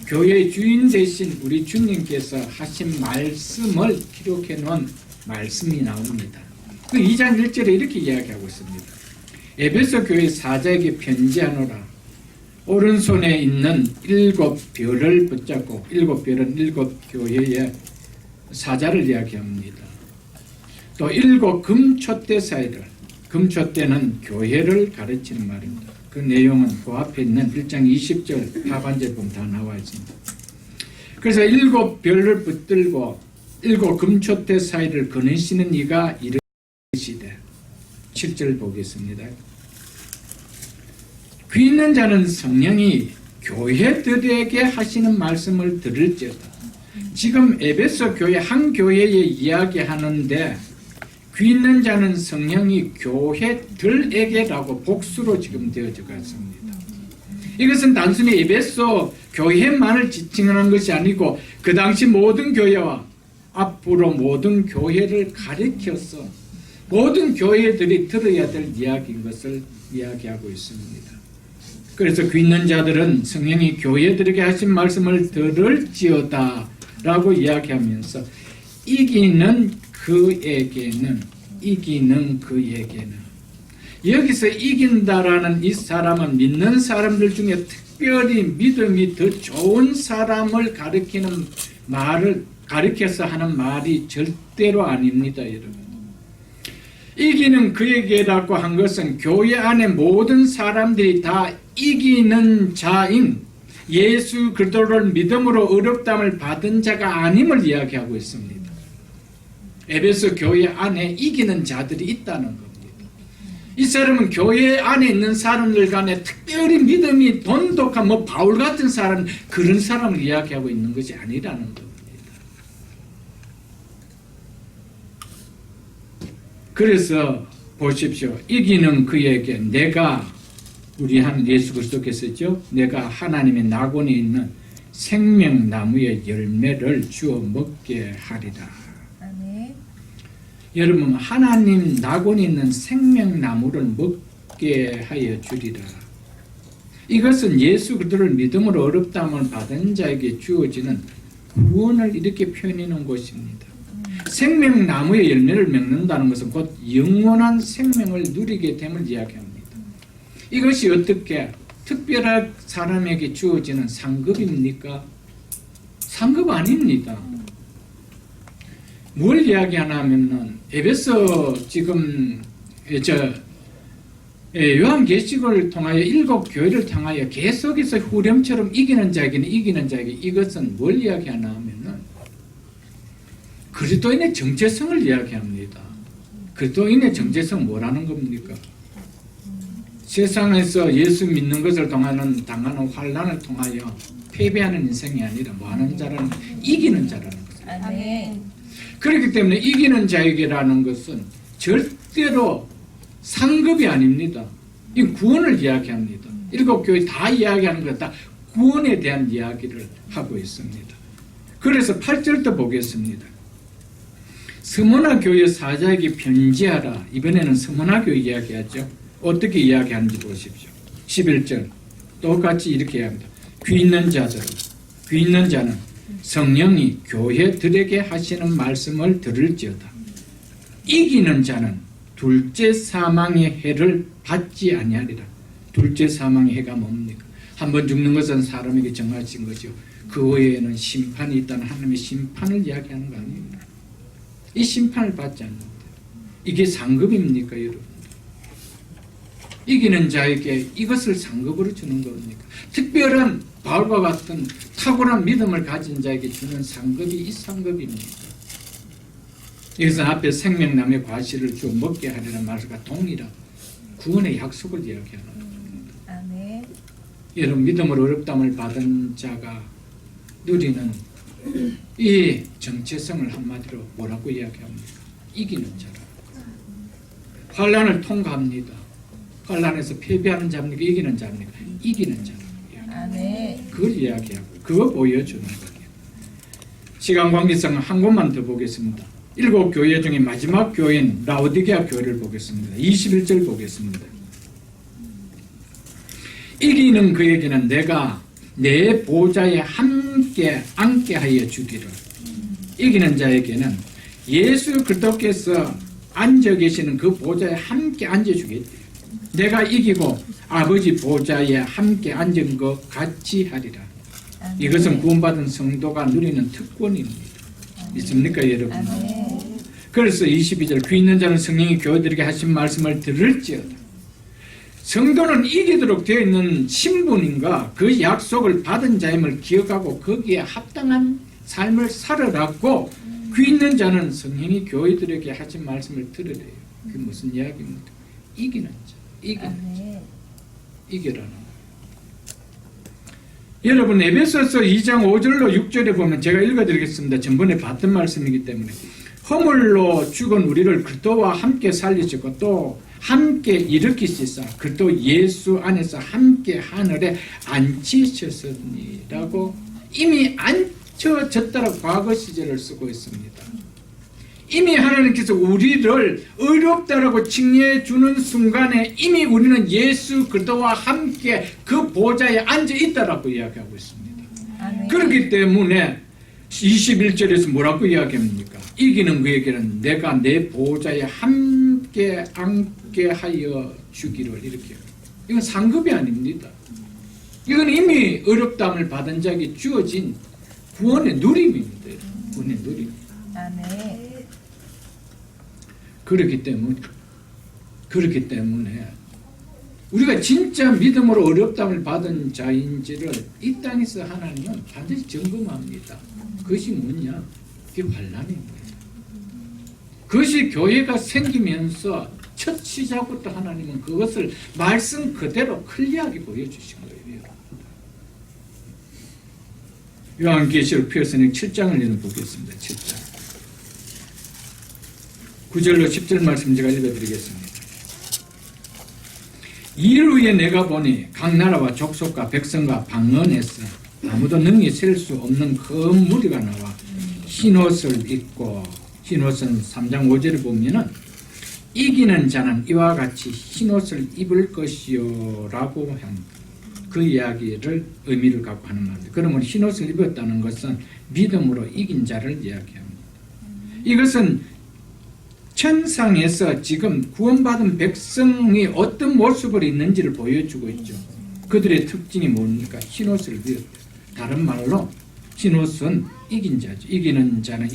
A: 교회의 주인 되신 우리 주님께서 하신 말씀을 기록해 놓은 말씀이 나옵니다. 그 2장 1절에 이렇게 이야기하고 있습니다. 에베소 교회 사자에게 편지하노라. 오른손에 있는 7별을 붙잡고, 7별은 7교회의 사자를 이야기합니다. 또 7 금촛대 사이를, 금촛대는 교회를 가르치는 말입니다. 그 내용은 그 앞에 있는 1장 20절 하반절 보면 다 나와 있습니다. 그래서 7 별을 붙들고 7 금초대 사이를 거느시는 이가 이르시되 7절 보겠습니다. 귀 있는 자는 성령이 교회들에게 하시는 말씀을 들을지어다. 지금 에베소 교회 한 교회에 이야기하는데 귀 있는 자는 성령이 교회들에게라고 복수로 지금 되어져 갔습니다. 이것은 단순히 에베소 교회만을 지칭하는 것이 아니고 그 당시 모든 교회와 앞으로 모든 교회를 가리켜서 모든 교회들이 들어야 될 이야기인 것을 이야기하고 있습니다. 그래서 귀 있는 자들은 성령이 교회들에게 하신 말씀을 들을지어다 라고 이야기하면서 이기는 그에게는 여기서 이긴다라는 이 사람은 믿는 사람들 중에 특별히 믿음이 더 좋은 사람을 가리켜서 하는 말이 절대로 아닙니다, 여러분. 이기는 그에게라고 한 것은 교회 안에 모든 사람들이 다 이기는 자인 예수 그리스도를 믿음으로 의롭다함을 받은 자가 아님을 이야기하고 있습니다. 에베소 교회 안에 이기는 자들이 있다는 겁니다. 이 사람은 교회 안에 있는 사람들 간에 특별히 믿음이 돈독한 바울 같은 사람, 그런 사람을 이야기하고 있는 것이 아니라는 겁니다. 그래서 보십시오. 이기는 그에게 우리 한 예수 그리스도께서죠. 내가 하나님의 낙원에 있는 생명나무의 열매를 주어 먹게 하리라.
B: 아멘.
A: 여러분, 하나님 낙원에 있는 생명나무를 먹게 하여 주리라. 이것은 예수 그리스도를 믿음으로 의롭다함을 받은 자에게 주어지는 구원을 이렇게 표현해 놓은 것입니다. 생명나무의 열매를 맺는다는 것은 곧 영원한 생명을 누리게 됨을 이야기합니다. 이것이 어떻게 특별한 사람에게 주어지는 상급입니까? 상급 아닙니다. 뭘 이야기하나 하면은 에베소 지금 요한계시록을 통하여 7 교회를 통하여 계속해서 후렴처럼 이기는 자에게는 이것은 뭘 이야기하나 하면은 그리스도인의 정체성을 이야기합니다. 그리스도인의 정체성 뭐라는 겁니까? 세상에서 예수 믿는 것을 당하는 환난을 통하여 패배하는 인생이 아니라 뭐하는 자라는 이기는 자라는 거죠.
B: 아멘.
A: 그렇기 때문에 이기는 자에게라는 것은 절대로 상급이 아닙니다. 이 구원을 이야기합니다. 7 교회 다 이야기하는 것 다 구원에 대한 이야기를 하고 있습니다. 그래서 8절도 보겠습니다. 스무나 교회 사자에게 편지하라. 이번에는 스무나 교회 이야기하죠. 어떻게 이야기하는지 보십시오. 11절 똑같이 이렇게 이야기합니다. 귀 있는 자는 성령이 교회들에게 하시는 말씀을 들을지어다. 이기는 자는 둘째 사망의 해를 받지 아니하리라. 둘째 사망의 해가 뭡니까? 한번 죽는 것은 사람에게 정하신 거죠. 그 외에는 심판이 있다는 하나님의 심판을 이야기하는 거 아닙니다. 이 심판을 받지 않는다. 이게 상급입니까, 여러분? 이기는 자에게 이것을 상급으로 주는 겁니까? 특별한 바울과 같은 탁월한 믿음을 가진 자에게 주는 상급이 이 상급입니까? 여기서 앞에 생명나무의 과실을 주어 먹게 하려는 말과 동일한 구원의 약속을 이야기하는 겁니다.
B: 아멘.
A: 여러분, 믿음으로 어렵다함을 받은 자가 누리는 이 정체성을 한마디로 뭐라고 이야기합니까? 이기는 자라. 환난을 통과합니다. 환난에서 패배하는 자입니까? 이기는 자입니까? 이기는 자입니다.
B: 아멘.
A: 그걸 이야기하고 그걸 보여주는 거예요. 시간 관계상 한 곳만 더 보겠습니다. 7 교회 중에 마지막 교회인 라오디게아 교회를 보겠습니다. 21절 보겠습니다. 이기는 그에게는 내가 내 보좌에 함께 앉게 하여 주기를. 이기는 자에게는 예수 그리스도께서 앉아 계시는 그 보좌에 함께 앉아주겠대요. 내가 이기고 아버지 보좌에 함께 앉은 것 같이 하리라.
B: 아멘.
A: 이것은 구원받은 성도가 누리는 특권입니다. 있습니까, 여러분?
B: 아멘.
A: 그래서 22절 귀 있는 자는 성령이 교회들에게 하신 말씀을 들을지어다. 성도는 이기도록 되어 있는 신분인가 그 약속을 받은 자임을 기억하고 거기에 합당한 삶을 살아라고 귀 있는 자는 성령이 교회들에게 하신 말씀을 들으래요. 그게 무슨 이야기입니까? 이기는 자,
B: 아멘.
A: 이겨라는 거예요. 여러분 에베소서 2장 5절로 6절에 보면 제가 읽어드리겠습니다. 전번에 봤던 말씀이기 때문에 허물로 죽은 우리를 그리스도와 함께 살리시고 또 함께 일으키시사 그리스도 예수 안에서 함께 하늘에 앉히셨으니라고 이미 앉혀졌다라고 과거 시제를 쓰고 있습니다. 이미 하나님께서 우리를 의롭다라고 칭의해 주는 순간에 이미 우리는 예수 그리스도와 함께 그 보좌에 앉아 있다라고 이야기하고 있습니다.
B: 아멘.
A: 그렇기 때문에 21절에서 뭐라고 이야기합니까? 이기는 그에게는 내가 내 보좌에 함께 앉게 하여 주기를 이렇게. 이건 상급이 아닙니다. 이건 이미 어렵담을 받은 자에게 주어진 구원의 누림입니다. 구원의 누림.
B: 아멘.
A: 그렇기 때문에 우리가 진짜 믿음으로 어렵담을 받은 자인지를 이 땅에서 하나님은 반드시 점검합니다. 그것이 뭐냐? 그게 환난입니다. 그것이 교회가 생기면서 첫 시작부터 하나님은 그것을 말씀 그대로 클리어하게 보여주신 거예요. 요한계시록 표선행 7장을 읽어보겠습니다. 7장 9절로 10절 말씀 제가 읽어드리겠습니다. 이일 후에 내가 보니 각 나라와 족속과 백성과 방언에서 아무도 능히 셀 수 없는 큰 무리가 나와 흰옷을 입고 흰옷은 3장 5절을 보면은 이기는 자는 이와 같이 흰옷을 입을 것이요 라고 합니다. 그 이야기를 의미를 갖고 하는 말입니다. 그러면 흰옷을 입었다는 것은 믿음으로 이긴 자를 이야기합니다. 이것은 천상에서 지금 구원받은 백성이 어떤 모습을 있는지를 보여주고 있죠. 그들의 특징이 뭡니까? 흰옷을 입었다. 다른 말로 흰옷은 이긴 자죠. 이기는 자는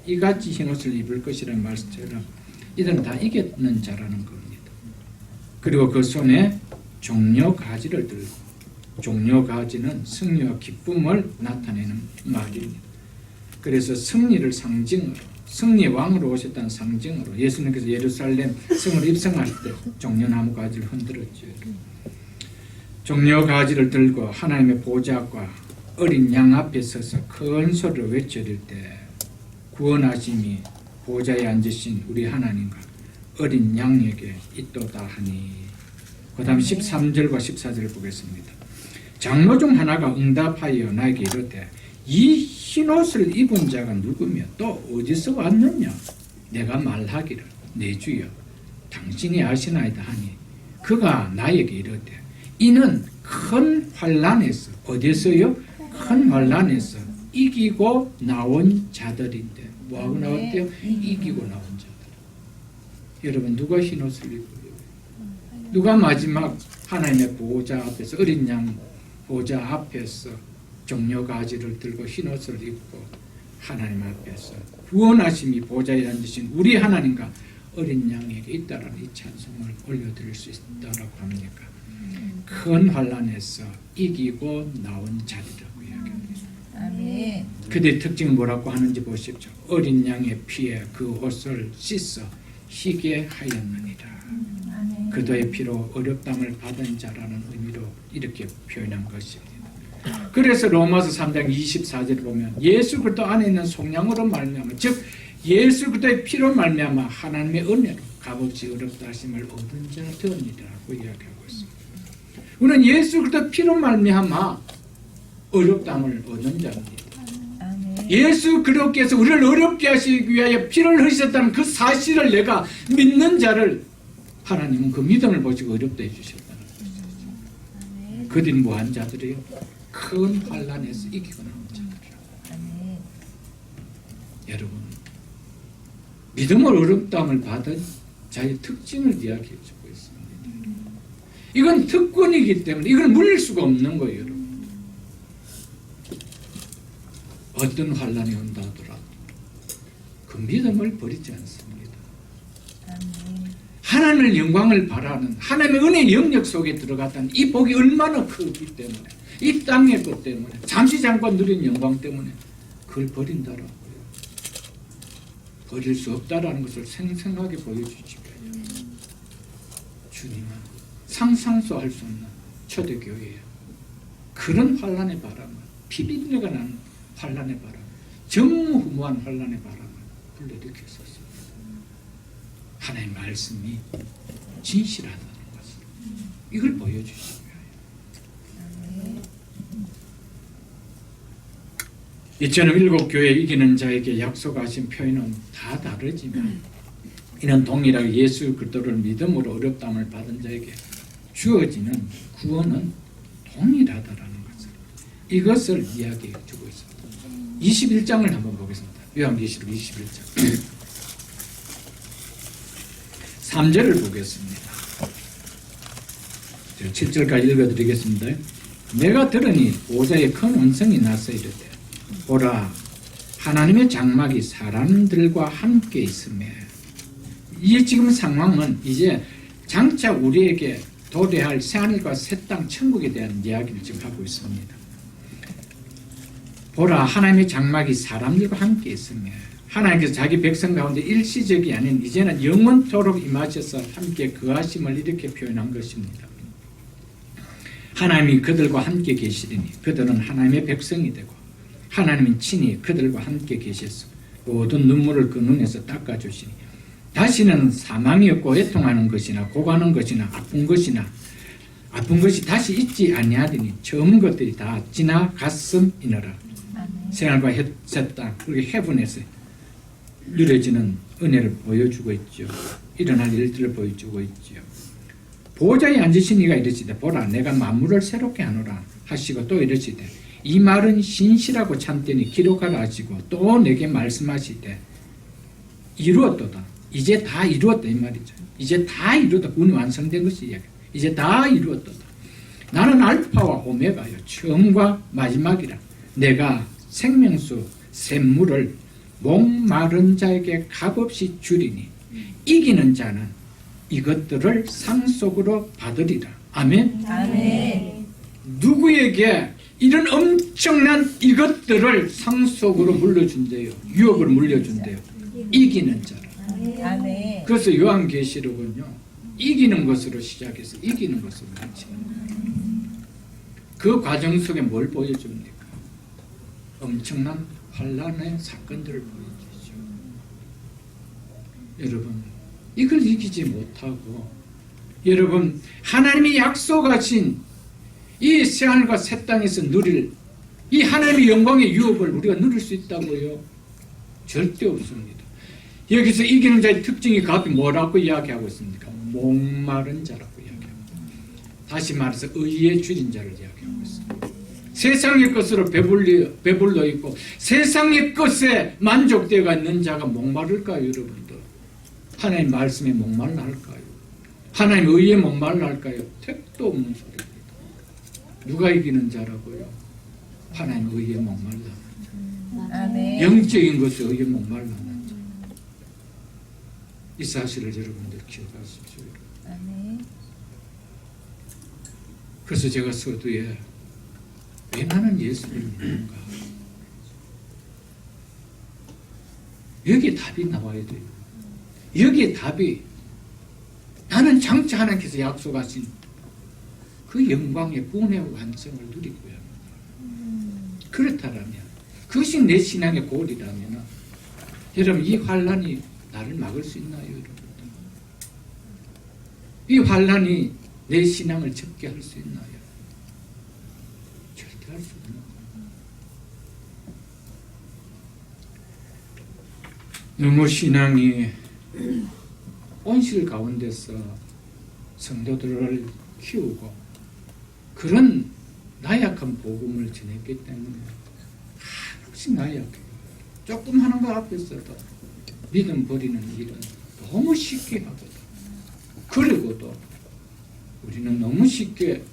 A: 이같이 흰옷을 입을 것이라는 말씀처럼 이들은 다 이겼는 자라는 겁니다. 그리고 그 손에 종려 가지를 들고, 종려 가지는 승리와 기쁨을 나타내는 말입니다. 그래서 승리를 상징으로, 승리의 왕으로 오셨다는 상징으로 예수님께서 예루살렘 성을 입성할 때 종려나무 가지를 흔들었죠. 종려 가지를 들고 하나님의 보좌과 어린 양 앞에 서서 큰 소리로 외쳐릴 때 구원하심이 보좌에 앉으신 우리 하나님과 어린 양에게 있도다 하니. 그 다음 13절과 14절을 보겠습니다. 장로 중 하나가 응답하여 나에게 이르되 이 흰옷을 입은 자가 누구며 또 어디서 왔느냐? 내가 말하기를 내 주여 당신이 아시나이다 하니 그가 나에게 이르되 이는 큰 환난에서 어디서요? 큰 환난에서 이기고 나온 자들인데 뭐하고 나왔대요? 이기고 나온 자들. 여러분 누가 흰옷을 입고요? 누가 마지막 하나님의 보호자 앞에서 어린 양 보호자 앞에서 종려가지를 들고 흰옷을 입고 하나님 앞에서 구원하심이 보좌에 앉으신 우리 하나님과 어린 양에게 있다라는 이 찬송을 올려드릴 수 있다라고 합니까? 큰 환난에서 이기고 나온 자리라고 이야기합니다.
B: 아멘.
A: 그들의 특징은 뭐라고 하는지 보십시오. 어린 양의 피에 그 옷을 씻어 희게 하였느니라. 그들의 피로 어렵담을 받은 자라는 의미로 이렇게 표현한 것입니다. 그래서 로마서 3장 24절을 보면 예수 그리스도 안에 있는 속량으로 말미암아 즉 예수 그리스도의 피로 말미암아 하나님의 은혜로 값없이 어렵다 하심을 얻은 자 되었느니라고 이야기하고 있습니다. 우리는 예수 그리스도 피로 말미암아 어렵담을 얻은 자입니다.
B: 아멘.
A: 예수 그리스도께서 우리를 어렵게 하시기 위하여 피를 흘리셨다는 그 사실을 내가 믿는 자를 하나님은 그 믿음을 보시고 어렵다 해주셨다는 것이죠. 그들이 뭐한 자들이요? 큰 환난에서 이기고 나온 자들이라.
B: 아멘.
A: 여러분 믿음을 어렵담을 받은 자의 특징을 이야기해 주고 있습니다. 이건 특권이기 때문에 이걸 물릴 수가 없는 거예요. 여러분. 어떤 환난이 온다 하더라도 그 믿음을 버리지 않습니다.
B: 아멘.
A: 하나님의 영광을 바라는 하나님의 은혜 영역 속에 들어갔다는 이 복이 얼마나 크기 때문에 이 땅의 것 때문에 잠시 잠깐 누린 영광 때문에 그걸 버린다라고요. 버릴 수 없다라는 것을 생생하게 보여주시고요. 주님은 상상도 할 수 없는 초대교회예요. 그런 환란의 바람을 피비린내가 나는 환란의 바람 전무후무한 환란의 바람을 불러일으켰었습니다. 하나님의 말씀이 진실하다는 것을 이걸 보여주시고요. 2007 교회 이기는 자에게 약속하신 표현은 다 다르지만 이는 동일하게 예수 그리스도를 믿음으로 어렵다함을 받은 자에게 주어지는 구원은 동일하다라는 것을 이것을 이야기해 주고 있습니다. 21장을 한번 보겠습니다. 요한계시록 21장 3절을 보겠습니다. 7절까지 읽어드리겠습니다. 내가 들으니 보좌에 큰 음성이 나서 이르되 보라 하나님의 장막이 사람들과 함께 있으며 이 지금 상황은 이제 장차 우리에게 도래할 새하늘과 새 땅 천국에 대한 이야기를 지금 하고 있습니다. 보라 하나님의 장막이 사람들과 함께 있으며 하나님께서 자기 백성 가운데 일시적이 아닌 이제는 영원토록 임하셔서 함께 거하심을 이렇게 표현한 것입니다. 하나님이 그들과 함께 계시리니 그들은 하나님의 백성이 되고 하나님은 친히 그들과 함께 계셔서 모든 눈물을 그 눈에서 닦아주시니 다시는 사망이 없고 애통하는 것이나 고가는 것이나 아픈 것이 다시 있지 아니하리니 처음 것들이 다 지나갔음이니라. 생활과 새 땅 그리고 해븐에서 누려지는 은혜를 보여주고 있죠. 일어날 일들을 보여주고 있죠. 보호자에 앉으신 이가 이르시되 보라 내가 만물을 새롭게 하노라 하시고 또 이르시되 이 말은 신실하고 참되니 기록하라 하시고 또 내게 말씀하시되 이루었도다. 이제 다 이루었다 이 말이죠. 이제 다 이루었다. 구원이 완성된 것이 이야기. 이제 다 이루었도다. 나는 알파와 오메가요 처음과 마지막이라. 내가 생명수 샘물을 목마른 자에게 값없이 주리니 이기는 자는 이것들을 상속으로 받으리라. 아멘.
B: 아멘.
A: 누구에게 이런 엄청난 이것들을 상속으로 물려준대요. 유업을 물려준대요. 이기는 자라.
B: 아멘.
A: 그래서 요한계시록은요 이기는 것으로 시작해서 이기는 것으로 마치는 거예요. 그 과정 속에 뭘 보여줍니까? 엄청난 환란의 사건들을 보여주죠. 여러분 이걸 이기지 못하고 여러분 하나님이 약속하신 이 새하늘과 새 땅에서 누릴 이 하나님의 영광의 유업을 우리가 누릴 수 있다고요? 절대 없습니다. 여기서 이기는 자의 특징이 갑자기 뭐라고 이야기하고 있습니까? 목마른 자라고 이야기합니다. 다시 말해서 의의 줄인 자를 이야기하고 있습니다. 세상의 것으로 배불러 있고 세상의 것에 만족되어 있는 자가 목마를까요, 여러분들? 하나님 말씀에 목말라 할까요? 하나님 의에 목말라 할까요? 택도 없는 소리입니다. 누가 이기는 자라고요? 하나님 의에 목말라 하는 자.
B: 아멘.
A: 영적인 것에 의에 목말라 하는 자. 이 사실을 여러분들 기억하십시오.
B: 아멘.
A: 그래서 제가 서두에 왜 나는 예수를 믿는가? 여기에 답이 나와야 돼요. 여기에 답이 나는 장차 하나님께서 약속하신 그 영광의 구원의 완성을 누리고야 합니다. 그렇다면 그것이 내 신앙의 골이라면 여러분 이 환란이 나를 막을 수 있나요? 여러분? 이 환란이 내 신앙을 접게 할 수 있나요? 절대 할 수 없는 너무 신앙이 온실 가운데서 성도들을 키우고 그런 나약한 복음을 전했기 때문에 한없이 나약해요. 조금 하는 거 앞에서도 믿음 버리는 일은 너무 쉽게 하거든. 그리고도 우리는 너무 쉽게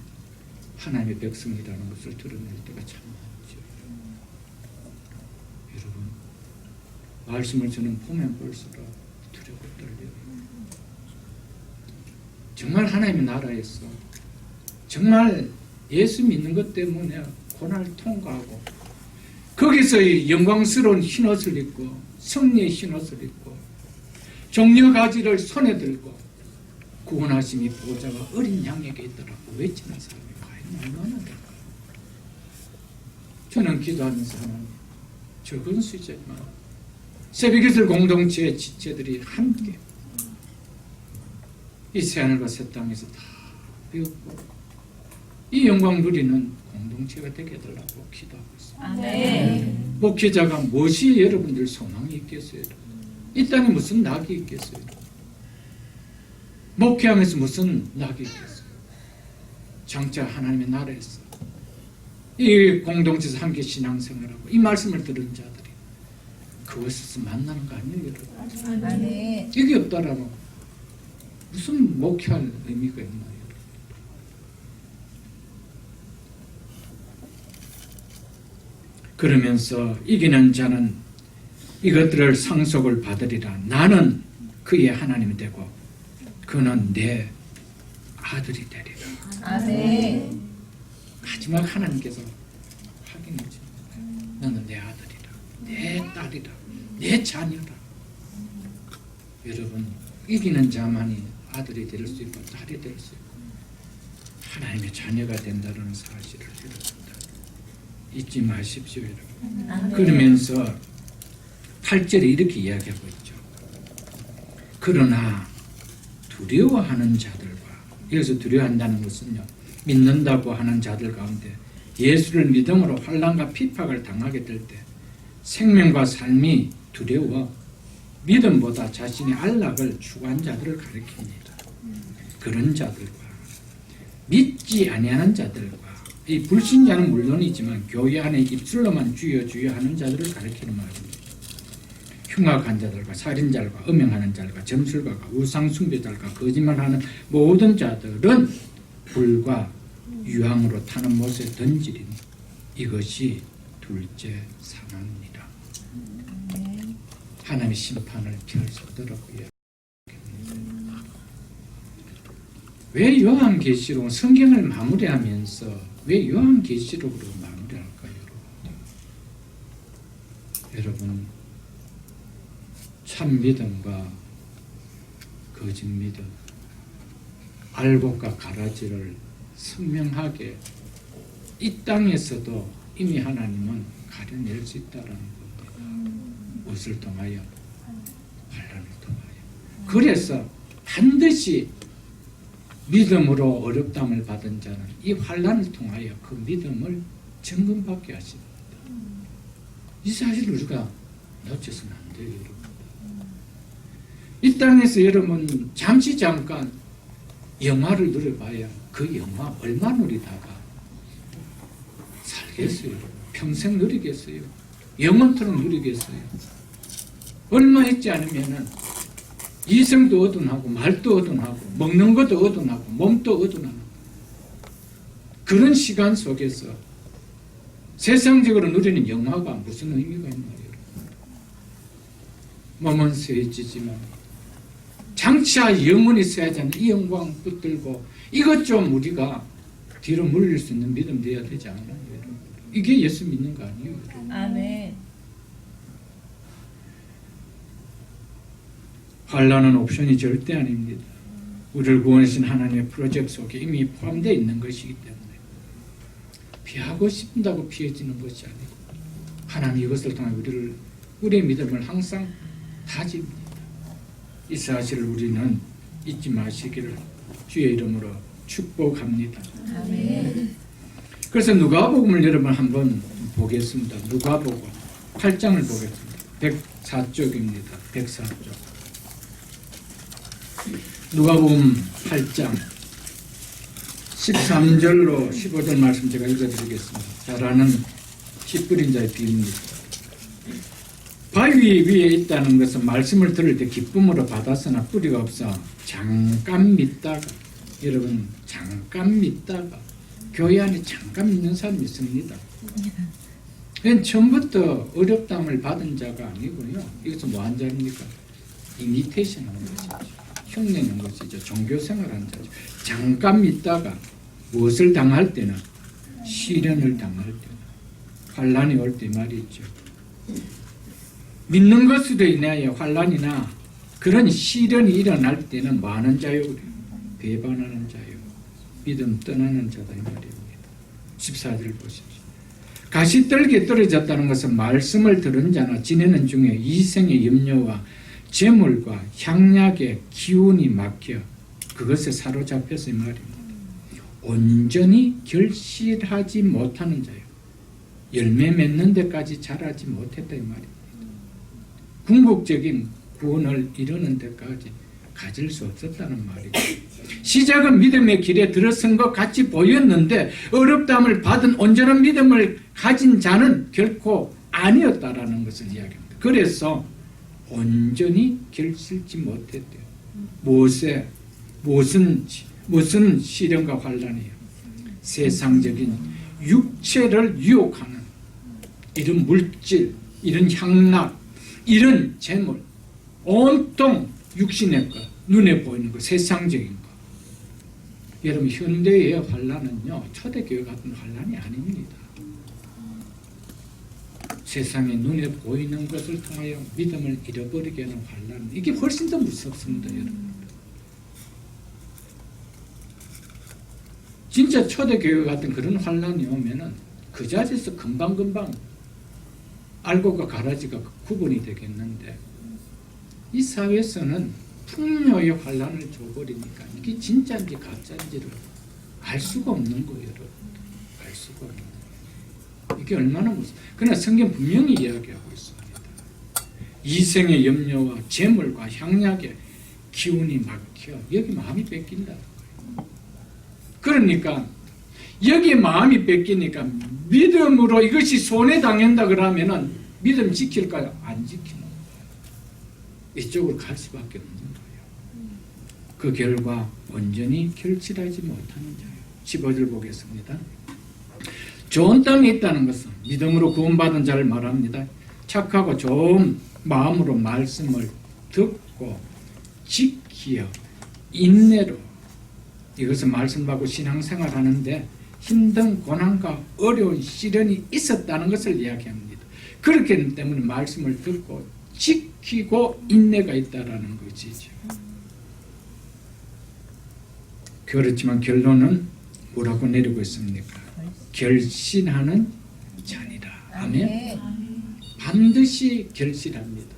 A: 하나님의 백성이라는 것을 드러낼 때가 참 많죠. 여러분 말씀을 저는 보면 볼수록 두렵고 떨려요. 정말 하나님의 나라에서 정말 예수 믿는 것 때문에 고난을 통과하고 거기서 이 영광스러운 흰옷을 입고 승리의 흰옷을 입고 종려가지를 손에 들고 구원하심이 보호자가 어린 양에게 있더라고 외치는 사람이 과연 얼마나 될까? 저는 기도하면서 하나님 적은 수지만 새벽이슬 공동체의 지체들이 함께 이 새하늘과 새 땅에서 다 배웠고 이 영광 누리는 공동체가 되게 해달라고 기도하고 있습니다.
B: 아멘.
A: 목회자가 무엇이 여러분들 소망이 있겠어요? 이 땅에 무슨 낙이 있겠어요? 목회하면서 무슨 낙이 있겠어요? 장차 하나님의 나라에서 이 공동체에서 함께 신앙생활하고 이 말씀을 들은 자들이 그것에서 만나는 거 아니에요, 여러분?
B: 아멘.
A: 이게 없다라면 무슨 목회할 의미가 있나요? 그러면서 이기는 자는 이것들을 상속을 받으리라. 나는 그의 하나님이 되고 그는 내 아들이 되리라.
B: 아멘.
A: 마지막 하나님께서 확인해 줍니다. 너는 내 아들이라, 내 딸이라, 내 자녀라. 여러분 이기는 자만이 아들이 될 수 있고 딸이 될 수 있고 하나님의 자녀가 된다는 사실을 여러분들 잊지 마십시오, 여러분.
B: 아멘.
A: 그러면서 8절에 이렇게 이야기하고 있죠. 그러나 두려워하는 자들과, 여기서 두려워한다는 것은요, 믿는다고 하는 자들 가운데 예수를 믿음으로 환난과 핍박을 당하게 될 때 생명과 삶이 두려워 믿음보다 자신의 안락을 추구한 자들을 가리킵니다. 그런 자들과 믿지 아니하는 자들과 이 불신자는 물론이지만 교회 안에 입술로만 주여 주여 하는 자들을 가리키는 말입니다. 흉악한 자들과 살인자들과 음행하는 자들과 점술가가 우상숭배자들과 거짓말하는 모든 자들은 불과 유황으로 타는 못에 던지리니 이것이 둘째 상황이니라. 하나님의 심판을 피할 수 없도록 이야기합니다. 왜 요한계시록 성경을 마무리하면서 왜 요한계시록으로 마무리할까요? 여러분 참 믿음과 거짓 믿음, 알곡과 가라지를 선명하게 이 땅에서도 이미 하나님은 가려낼 수 있다는 겁니다. 무엇을 통하여? 환난을 통하여. 그래서 반드시 믿음으로 어렵담을 받은 자는 이 환난을 통하여 그 믿음을 점검받게 하십니다. 이 사실을 우리가 놓쳐서는 안 돼요, 여러분. 이 땅에서 여러분 잠깐 영화를 누려봐야 그 영화 얼마 누리다가 살겠어요? 평생 누리겠어요? 영원토록 누리겠어요? 얼마 있지 않으면은 이성도 어둔하고 말도 어둔하고 먹는 것도 어둔하고 몸도 어둔하고 그런 시간 속에서 세상적으로 누리는 영화가 무슨 의미가 있나요? 몸은 쇠해지지만 장차 영원히 쇠하지 이 영광 붙들고 이것 좀 우리가 뒤로 물릴 수 있는 믿음 되어야 되지 않나요? 이게 예수 믿는 거 아니에요?
B: 아멘.
A: 환난은 옵션이 절대 아닙니다. 우리를 구원하신 하나님의 프로젝트 속에 이미 포함되어 있는 것이기 때문에 피하고 싶다고 피해지는 것이 아니고 하나님 이것을 통해 우리의 믿음을 항상 다집니다. 이 사실을 우리는 잊지 마시기를 주의 이름으로 축복합니다.
B: 아멘.
A: 그래서 누가복음을 여러분 한번 보겠습니다. 누가복음 8장을 보겠습니다. 104쪽입니다. 104쪽. 누가복음 8장 13절로 15절 말씀 제가 읽어드리겠습니다. 잘 아는 씨 뿌린 자의 비유입니다. 바위 위에 있다는 것은 말씀을 들을 때 기쁨으로 받았으나 뿌리가 없어 잠깐 믿다가, 여러분 잠깐 믿다가, 교회 안에 잠깐 믿는 사람이 있습니다. 그건 처음부터 어렵담을 받은 자가 아니고요. 이것은 뭐한 자입니까? 이미테이션 하는 것이죠. 흉내낸 것이죠. 종교생활하는 자죠. 잠깐 있다가 무엇을 당할 때는 시련을 당할 때는 환란이 올 때 말이죠. 믿는 것으로 인하여 환란이나 그런 시련이 일어날 때는 많은 자요, 배반하는 자요, 믿음 떠나는 자다 이 말입니다. 14절 보십시오. 가시떨기에 떨어졌다는 것은 말씀을 들은 자나 지내는 중에 이생의 염려와 재물과 향약의 기운이 막혀 그것에 사로잡혀서 이 말입니다. 온전히 결실하지 못하는 자요. 열매 맺는 데까지 자라지 못했다 이 말입니다. 궁극적인 구원을 이루는 데까지 가질 수 없었다는 말이죠. 시작은 믿음의 길에 들어선 것 같이 보였는데 어렵다함을 받은 온전한 믿음을 가진 자는 결코 아니었다라는 것을 이야기합니다. 그래서 온전히 결실지 못했대요. 무슨 시련과 환란이에요? 세상적인 육체를 유혹하는 이런 물질, 이런 향락, 이런 재물, 온통 육신의 것, 눈에 보이는 것, 세상적인 것. 여러분 현대의 환란은요 초대교회 같은 환란이 아닙니다. 세상에 눈에 보이는 것을 통하여 믿음을 잃어버리게 하는 환란, 이게 훨씬 더 무섭습니다. 여러분. 진짜 초대교회 같은 그런 환란이 오면은 그 자리에서 금방금방 알고가 가라지가 구분이 되겠는데 이 사회에서는 풍요의 환란을 줘버리니까 이게 진짜인지 가짜인지를 알 수가 없는 거예요. 여러분. 알 수가 없는 거예요. 이게 얼마나 무서워. 그러나 성경 분명히 이야기하고 있습니다. 이생의 염려와 재물과 향약의 기운이 막혀 여기 마음이 뺏긴다는 거예요. 그러니까 여기 마음이 뺏기니까 믿음으로 이것이 손해당한다 그러면은 믿음 지킬까요? 안 지키는 거예요. 이쪽으로 갈 수밖에 없는 거예요. 그 결과 온전히 결실하지 못하는 자예요. 15절 보겠습니다. 좋은 땅에 있다는 것은 믿음으로 구원받은 자를 말합니다. 착하고 좋은 마음으로 말씀을 듣고 지키어 인내로 이것은 말씀받고 신앙생활 하는데 힘든 고난과 어려운 시련이 있었다는 것을 이야기합니다. 그렇기 때문에 말씀을 듣고 지키고 인내가 있다라는 것이죠. 그렇지만 결론은 뭐라고 내리고 있습니까? 결신하는 자니라. 아멘. 반드시 결실합니다.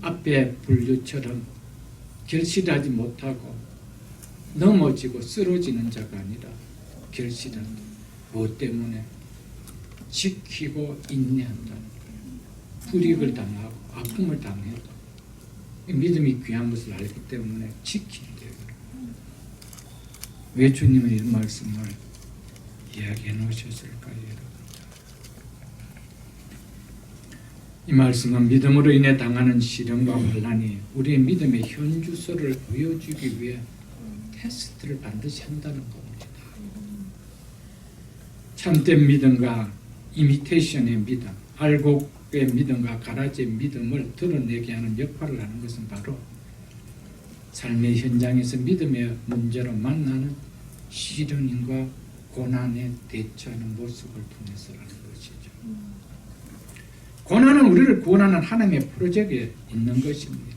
A: 앞에 분류처럼 결실하지 못하고 넘어지고 쓰러지는 자가 아니라 결실한다. 무엇 때문에? 지키고 인내한다는 거예요. 불이익을 당하고 아픔을 당해도 믿음이 귀한 것을 알기 때문에 지킨대요. 왜 주님은 이 말씀을 이야기해 놓으셨을까요? 여러분? 이 말씀은 믿음으로 인해 당하는 시련과 환난이 우리의 믿음의 현주소를 보여주기 위해 테스트를 반드시 한다는 겁니다. 참된 믿음과 이미테이션의 믿음, 알곡의 믿음과 가라지의 믿음을 드러내게 하는 역할을 하는 것은 바로 삶의 현장에서 믿음의 문제로 만나는 시련과 고난에 대처하는 모습을 통해서라는 것이죠. 고난은 우리를 구원하는 하나님의 프로젝트에 있는 것입니다.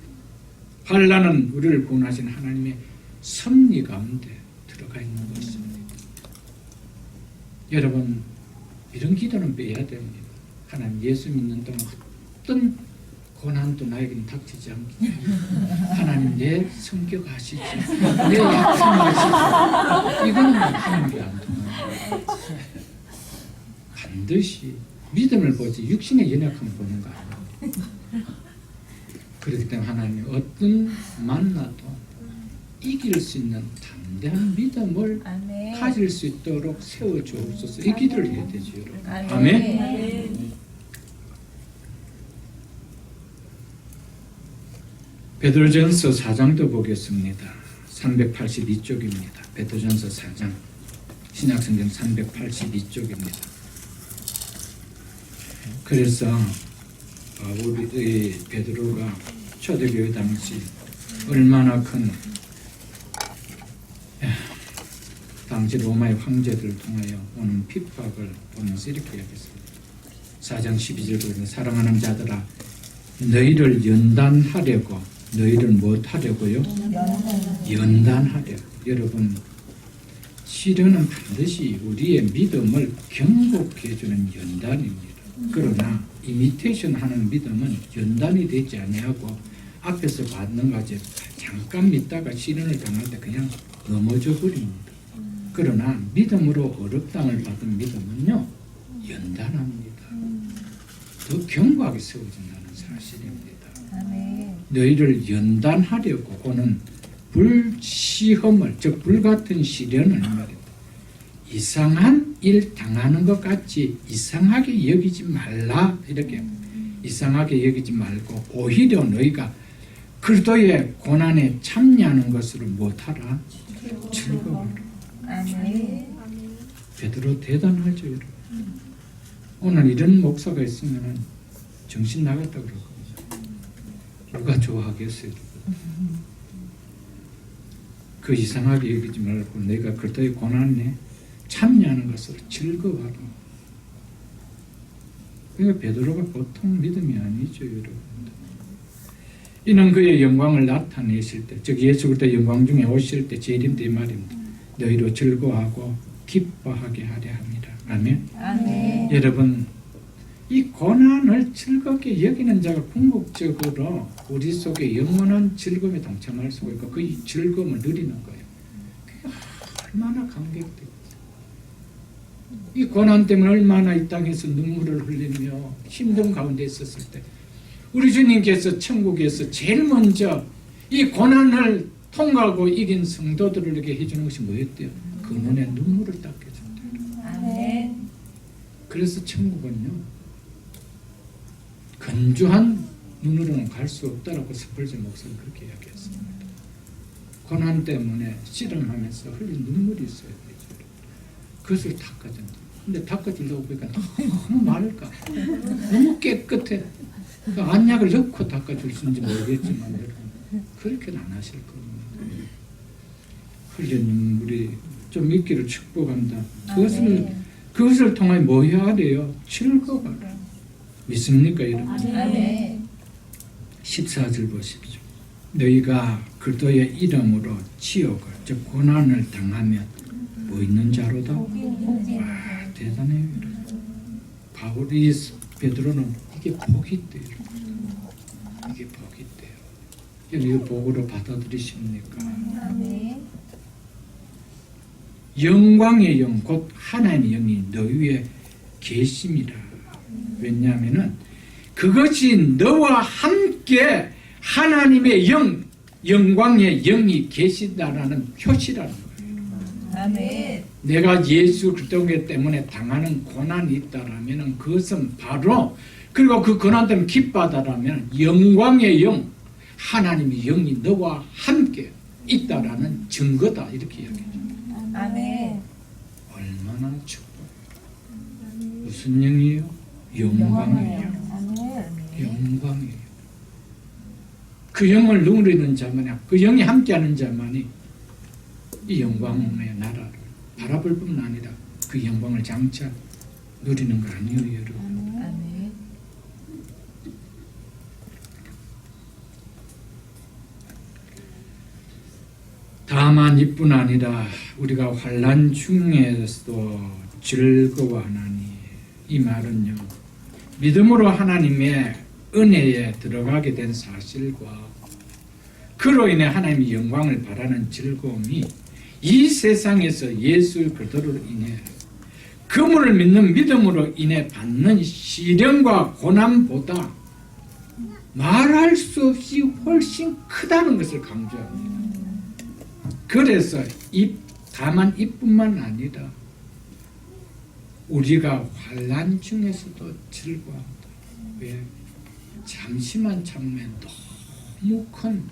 A: 환난은 우리를 구원하신 하나님의 섭리 가운데 들어가 있는 것입니다. 여러분, 이런 기도는 빼야 됩니다. 하나님, 예수 믿는 동안 어떤 고난도 나에게는 닥치지 않게 하나님 내 성격 아시지, 내 약함 아시지. 이거는 하는 게 안 통합니다. 반드시 믿음을 보지 육신의 연약함을 보는 거 아닙니다. 그렇기 때문에 하나님 어떤 만나도 이길 수 있는 담대한 믿음을 가질 수 있도록 세워주옵소서. 이 기도를 해야 되죠, 여러분. 아멘. 베드로전서 4장도 보겠습니다. 382쪽입니다. 베드로전서 4장, 신약성경 382쪽입니다. 그래서 우리 베드로가 초대교회 당시 얼마나 큰 당시 로마의 황제들을 통하여 오는 핍박을 보면서 이렇게 이야기했습니다. 4장 12절 보면 사랑하는 자들아 너희를 연단하려고 너희를 무엇하려고요? 연단하려. 여러분 시련은 반드시 우리의 믿음을 경고해 주는 연단입니다. 그러나 이미테이션 하는 믿음은 연단이 되지 아니하고 앞에서 받는 것이 잠깐 믿다가 시련을 당할 때 그냥 넘어져 버립니다. 그러나 믿음으로 어렵당을 받은 믿음은요 연단합니다. 더 견고하게 세워진다는 사실입니다.
B: 아멘.
A: 너희를 연단하려고 오는 불시험을 즉 불같은 시련을 말입니다. 이상한 일 당하는 것 같이 이상하게 여기지 말라 이렇게 이상하게 여기지 말고 오히려 너희가 그리스도의 고난에 참여하는 것으로 못하라 즐거워라.
B: 아멘.
A: 베드로 대단하죠 여러분. 오늘 이런 목사가 있으면 정신 나갔다 그럴 겁니다. 누가 좋아하겠어요? 그 이상하게 여기지 말고 내가 그리스도의 고난에 참여하는 것으로 즐거워하라. 그러니까 베드로가 보통 믿음이 아니죠 여러분. 이는 그의 영광을 나타내실 때, 즉 예수 그리스도 영광 중에 오실 때 재림 때 말입니다. 너희로 즐거워하고 기뻐하게 하려 합니다. 아멘.
B: 아멘.
A: 여러분 이 고난을 즐겁게 여기는 자가 궁극적으로 우리 속에 영원한 즐거움에 동참할 수가 있고 그 즐거움을 누리는 거예요. 그게 얼마나 감격되겠어요. 이 고난 때문에 얼마나 이 땅에서 눈물을 흘리며 힘든 가운데 있었을 때 우리 주님께서 천국에서 제일 먼저 이 고난을 통과하고 이긴 성도들에게 해주는 것이 뭐였대요? 그 눈에 눈물을 닦여준다.
B: 아멘.
A: 그래서 천국은요 건조한 눈으로는 갈 수 없다라고 스펄전 목사는 그렇게 이야기했습니다. 고난 때문에 씨름하면서 흘린 눈물이 있어야 되죠. 그것을 닦아준다. 근데 닦아주려고 보니까 너무 맑아. 너무 깨끗해. 안약을 넣고 닦아주시는지 모르겠지만 여러분 그렇게는 안 하실 겁니다. 흘린 눈물이 좀 있기를 축복한다. 그것을 통하여 뭐 해야 돼요? 즐거워라. 믿습니까 여러분?
B: 아멘.
A: 14절 보십시오. 너희가 그리스도의 이름으로 치욕을 즉 고난을 당하면 뭐 있는 자로다? 와 대단해요. 바울이 베드로는 이게 복이 있대요. 이게 복이 있대요. 이거 복으로 받아들이십니까?
B: 아멘.
A: 영광의 영 곧 하나님의 영이 너희 위에 계심이라. 왜냐하면은 그것이 너와 함께 하나님의 영광의 영이 계시다라는 표시라는 거예요.
B: 아멘.
A: 내가 예수 그리스도 때문에 당하는 고난이 있다라면 그것은 바로 그리고 그 고난 때문에 기뻐하다라면 영광의 영 하나님의 영이 너와 함께 있다라는 증거다 이렇게 이야기해요.
B: 아멘.
A: 얼마나 축복. 무슨 영이에요? 영광의 영.
B: 아멘.
A: 영광의 영. 그 영을 누리는 자만이 그 영이 함께하는 자만이 이 영광의 나라를 바라볼 뿐만 아니라 그 영광을 장차 누리는 거 아니에요 여러분.
B: 아멘.
A: 다만 이뿐 아니라 우리가 환난 중에서도 즐거워하나니 이 말은요 믿음으로 하나님의 은혜에 들어가게 된 사실과 그로 인해 하나님의 영광을 바라는 즐거움이 이 세상에서 예수 그리스도로 인해 그분을 믿는 믿음으로 인해 받는 시련과 고난보다 말할 수 없이 훨씬 크다는 것을 강조합니다. 그래서 다만 이뿐만 아니라 우리가 환난 중에서도 즐거워한다. 왜? 잠시만 참으면 너무 큰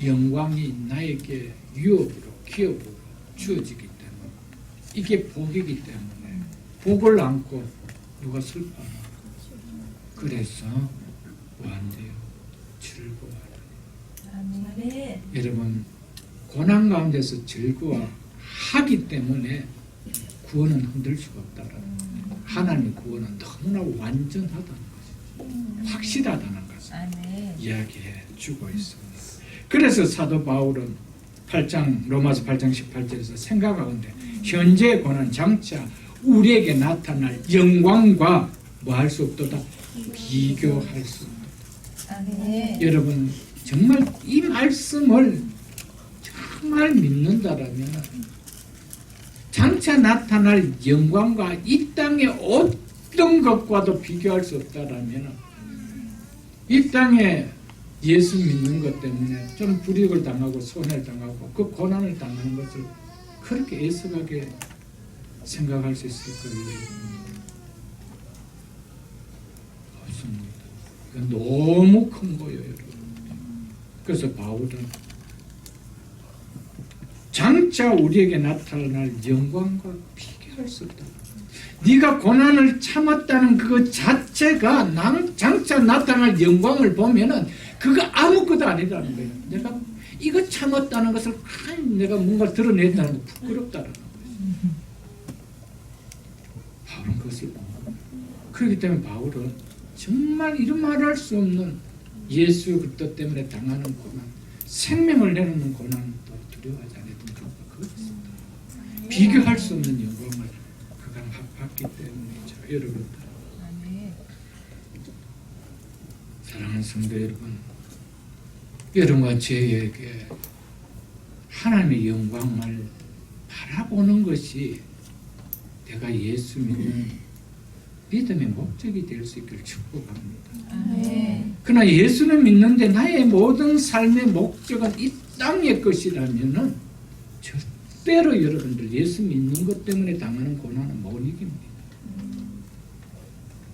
A: 영광이 나에게 유업으로 기업으로 주어지기 때문에 이게 복이기 때문에 복을 안고 누가 슬퍼하나. 그래서 뭐 안 돼요? 즐거워하라.
B: 아멘.
A: 여러분 고난 가운데서 즐거워하는 하기 때문에 구원은 흔들 수가 없다라는 거예요. 하나님의 구원은 너무나 완전하다는 것이죠. 확실하다는 것을
B: 아멘.
A: 이야기해 주고 있습니다. 그래서 사도 바울은 로마서 8장 18절에서 생각하건대 현재의 고난 장차 우리에게 나타날 영광과 뭐 할 수 없도다? 비교할 수 없도다.
B: 아멘.
A: 여러분 정말 이 말씀을 정말 믿는다라면 장차 나타날 영광과 이 땅의 어떤 것과도 비교할 수 없다라면 이 땅에 예수 믿는 것 때문에 좀 불이익을 당하고 손해를 당하고 그 고난을 당하는 것을 그렇게 애석하게 생각할 수 있을 거예요. 없습니다. 이건 너무 큰 거예요, 여러분. 그래서 바울은 장차 우리에게 나타날 영광과 비교할 수 없다. 네가 고난을 참았다는 그것 자체가 장차 나타날 영광을 보면은 그거 아무것도 아니라는 거예요. 내가 이거 참았다는 것을 내가 뭔가 드러냈다는 거 부끄럽다는 거예요. 바울은 그것을 본 거예요. 그렇기 때문에 바울은 정말 이런 말할 수 없는 예수 그리스도 때문에 당하는 고난, 생명을 내놓는 고난도 두려워하지 않았던 그것입니다. 비교할 수 없는 영광을 그가 받기 때문이죠. 여러분들,
B: 아멘.
A: 사랑하는 성도 여러분, 여러분과 저에게 하나님의 영광을 바라보는 것이 내가 예수 믿는 믿음의 목적이 될 수 있기를 축복합니다.
B: 아멘.
A: 그러나 예수를 믿는데 나의 모든 삶의 목적은 이 땅의 것이라면은 절대로 여러분들 예수 믿는 것 때문에 당하는 고난은 못 이깁니다.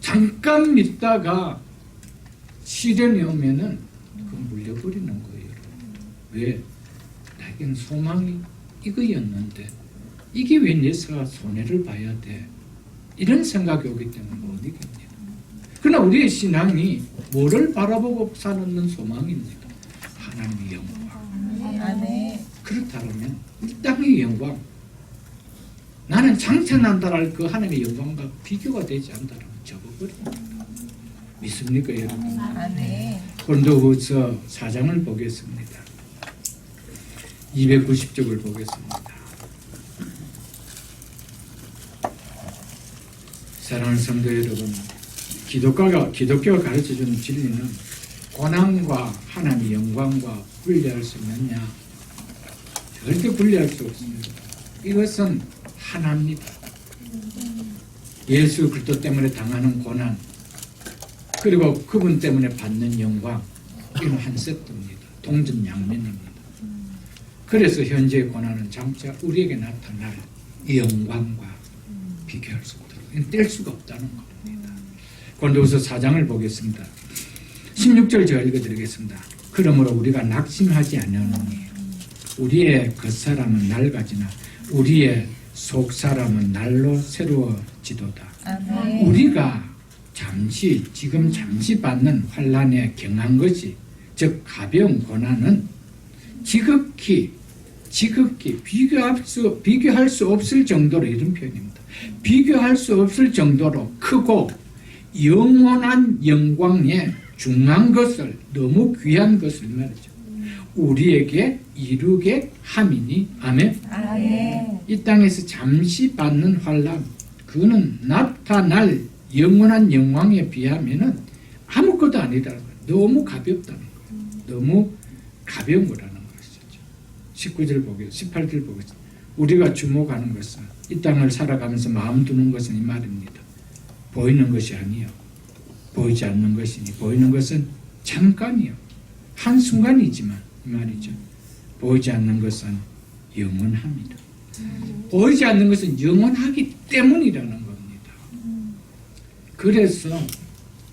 A: 잠깐 믿다가 시련이 오면은 그 물려버리는 거예요. 왜? 나에겐 소망이 이거였는데 이게 왜 내가 손해를 봐야 돼? 이런 생각이 오기 때문에 못 이깁니다. 그러나 우리의 신앙이 뭐를 바라보고 사는 소망입니다. 하나님의 영광.
B: 아멘.
A: 그렇다면 이 땅의 영광, 나는 장차 난다랄 그 하나님의 영광과 비교가 되지 않다면 접어버립니다. 믿습니까, 여러분?
B: 아멘.
A: 고린도후서 4장을 보겠습니다. 290쪽을 보겠습니다. 사랑하는 성도 여러분, 기독교가 가르쳐주는 진리는 고난과 하나님의 영광과 분리할 수 있느냐? 절대 분리할 수 없습니다. 이것은 하나입니다. 예수 그리스도 때문에 당하는 고난, 그리고 그분 때문에 받는 영광, 이건 한 세트입니다. 동전양면입니다. 그래서 현재의 고난은 장차 우리에게 나타날 이 영광과 비교할 수 없도록 뗄 수가 없다는 겁니다. 고린도후서 4장을 보겠습니다. 16절 제가 읽어드리겠습니다. 그러므로 우리가 낙심하지 아니하노니 우리의 겉사람은 낡아지나 우리의 속사람은 날로 새로워지도다.
B: 아멘.
A: 우리가 지금 잠시 받는 환난에 경한 것이, 즉 가벼운 고난은 지극히 비교할 수 없을 정도로, 이런 표현입니다. 비교할 수 없을 정도로 크고 영원한 영광에 중요한 것을, 너무 귀한 것을 말이죠. 우리에게 이루게 함이니. 아멘.
B: 아멘.
A: 이 땅에서 잠시 받는 환난, 그거는 나타날 영원한 영광에 비하면은 아무것도 아니라는 거예요. 너무 가볍다는 거예요. 너무 가벼운 거라는 것이죠. 19절 보겠습니다. 18절 보겠습니다. 우리가 주목하는 것은, 이 땅을 살아가면서 마음 두는 것은 이 말입니다. 보이는 것이 아니요, 보이지 않는 것이니, 보이는 것은 잠깐이요, 한순간이지만 이 말이죠. 보이지 않는 것은 영원합니다. 보이지 않는 것은 영원하기 때문이라는 겁니다. 그래서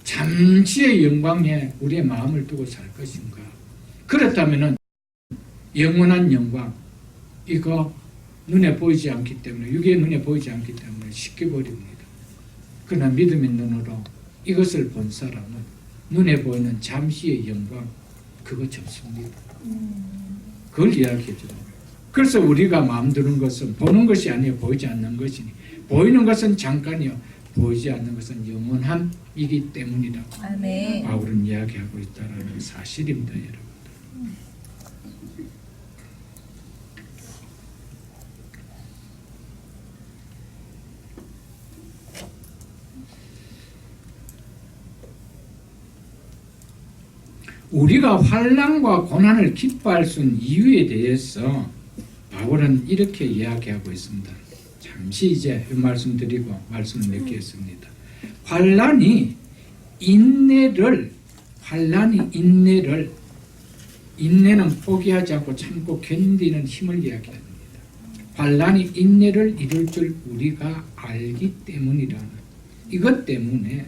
A: 잠시의 영광에 우리의 마음을 두고 살 것인가? 그렇다면 영원한 영광, 이거 눈에 보이지 않기 때문에, 육의 눈에 보이지 않기 때문에 쉽게 버립니다. 그러나 믿음의 눈으로 이것을 본 사람은 눈에 보이는 잠시의 영광, 그거 접습니다. 그걸 이야기해 주는 거예요. 그래서 우리가 마음 드는 것은 보는 것이 아니요 보이지 않는 것이니 보이는 것은 잠깐이요 보이지 않는 것은 영원함이기 때문이라고
B: 아멘.
A: 바울은 이야기하고 있다는 사실입니다, 여러분. 우리가 환난과 고난을 기뻐할 수 있는 이유에 대해서 바울은 이렇게 이야기하고 있습니다. 잠시 이제 이 말씀 드리고 말씀을 맺겠습니다. 환난이 인내는 포기하지 않고 참고 견디는 힘을 이야기합니다. 환난이 인내를 이룰 줄 우리가 알기 때문이라는 이것 때문에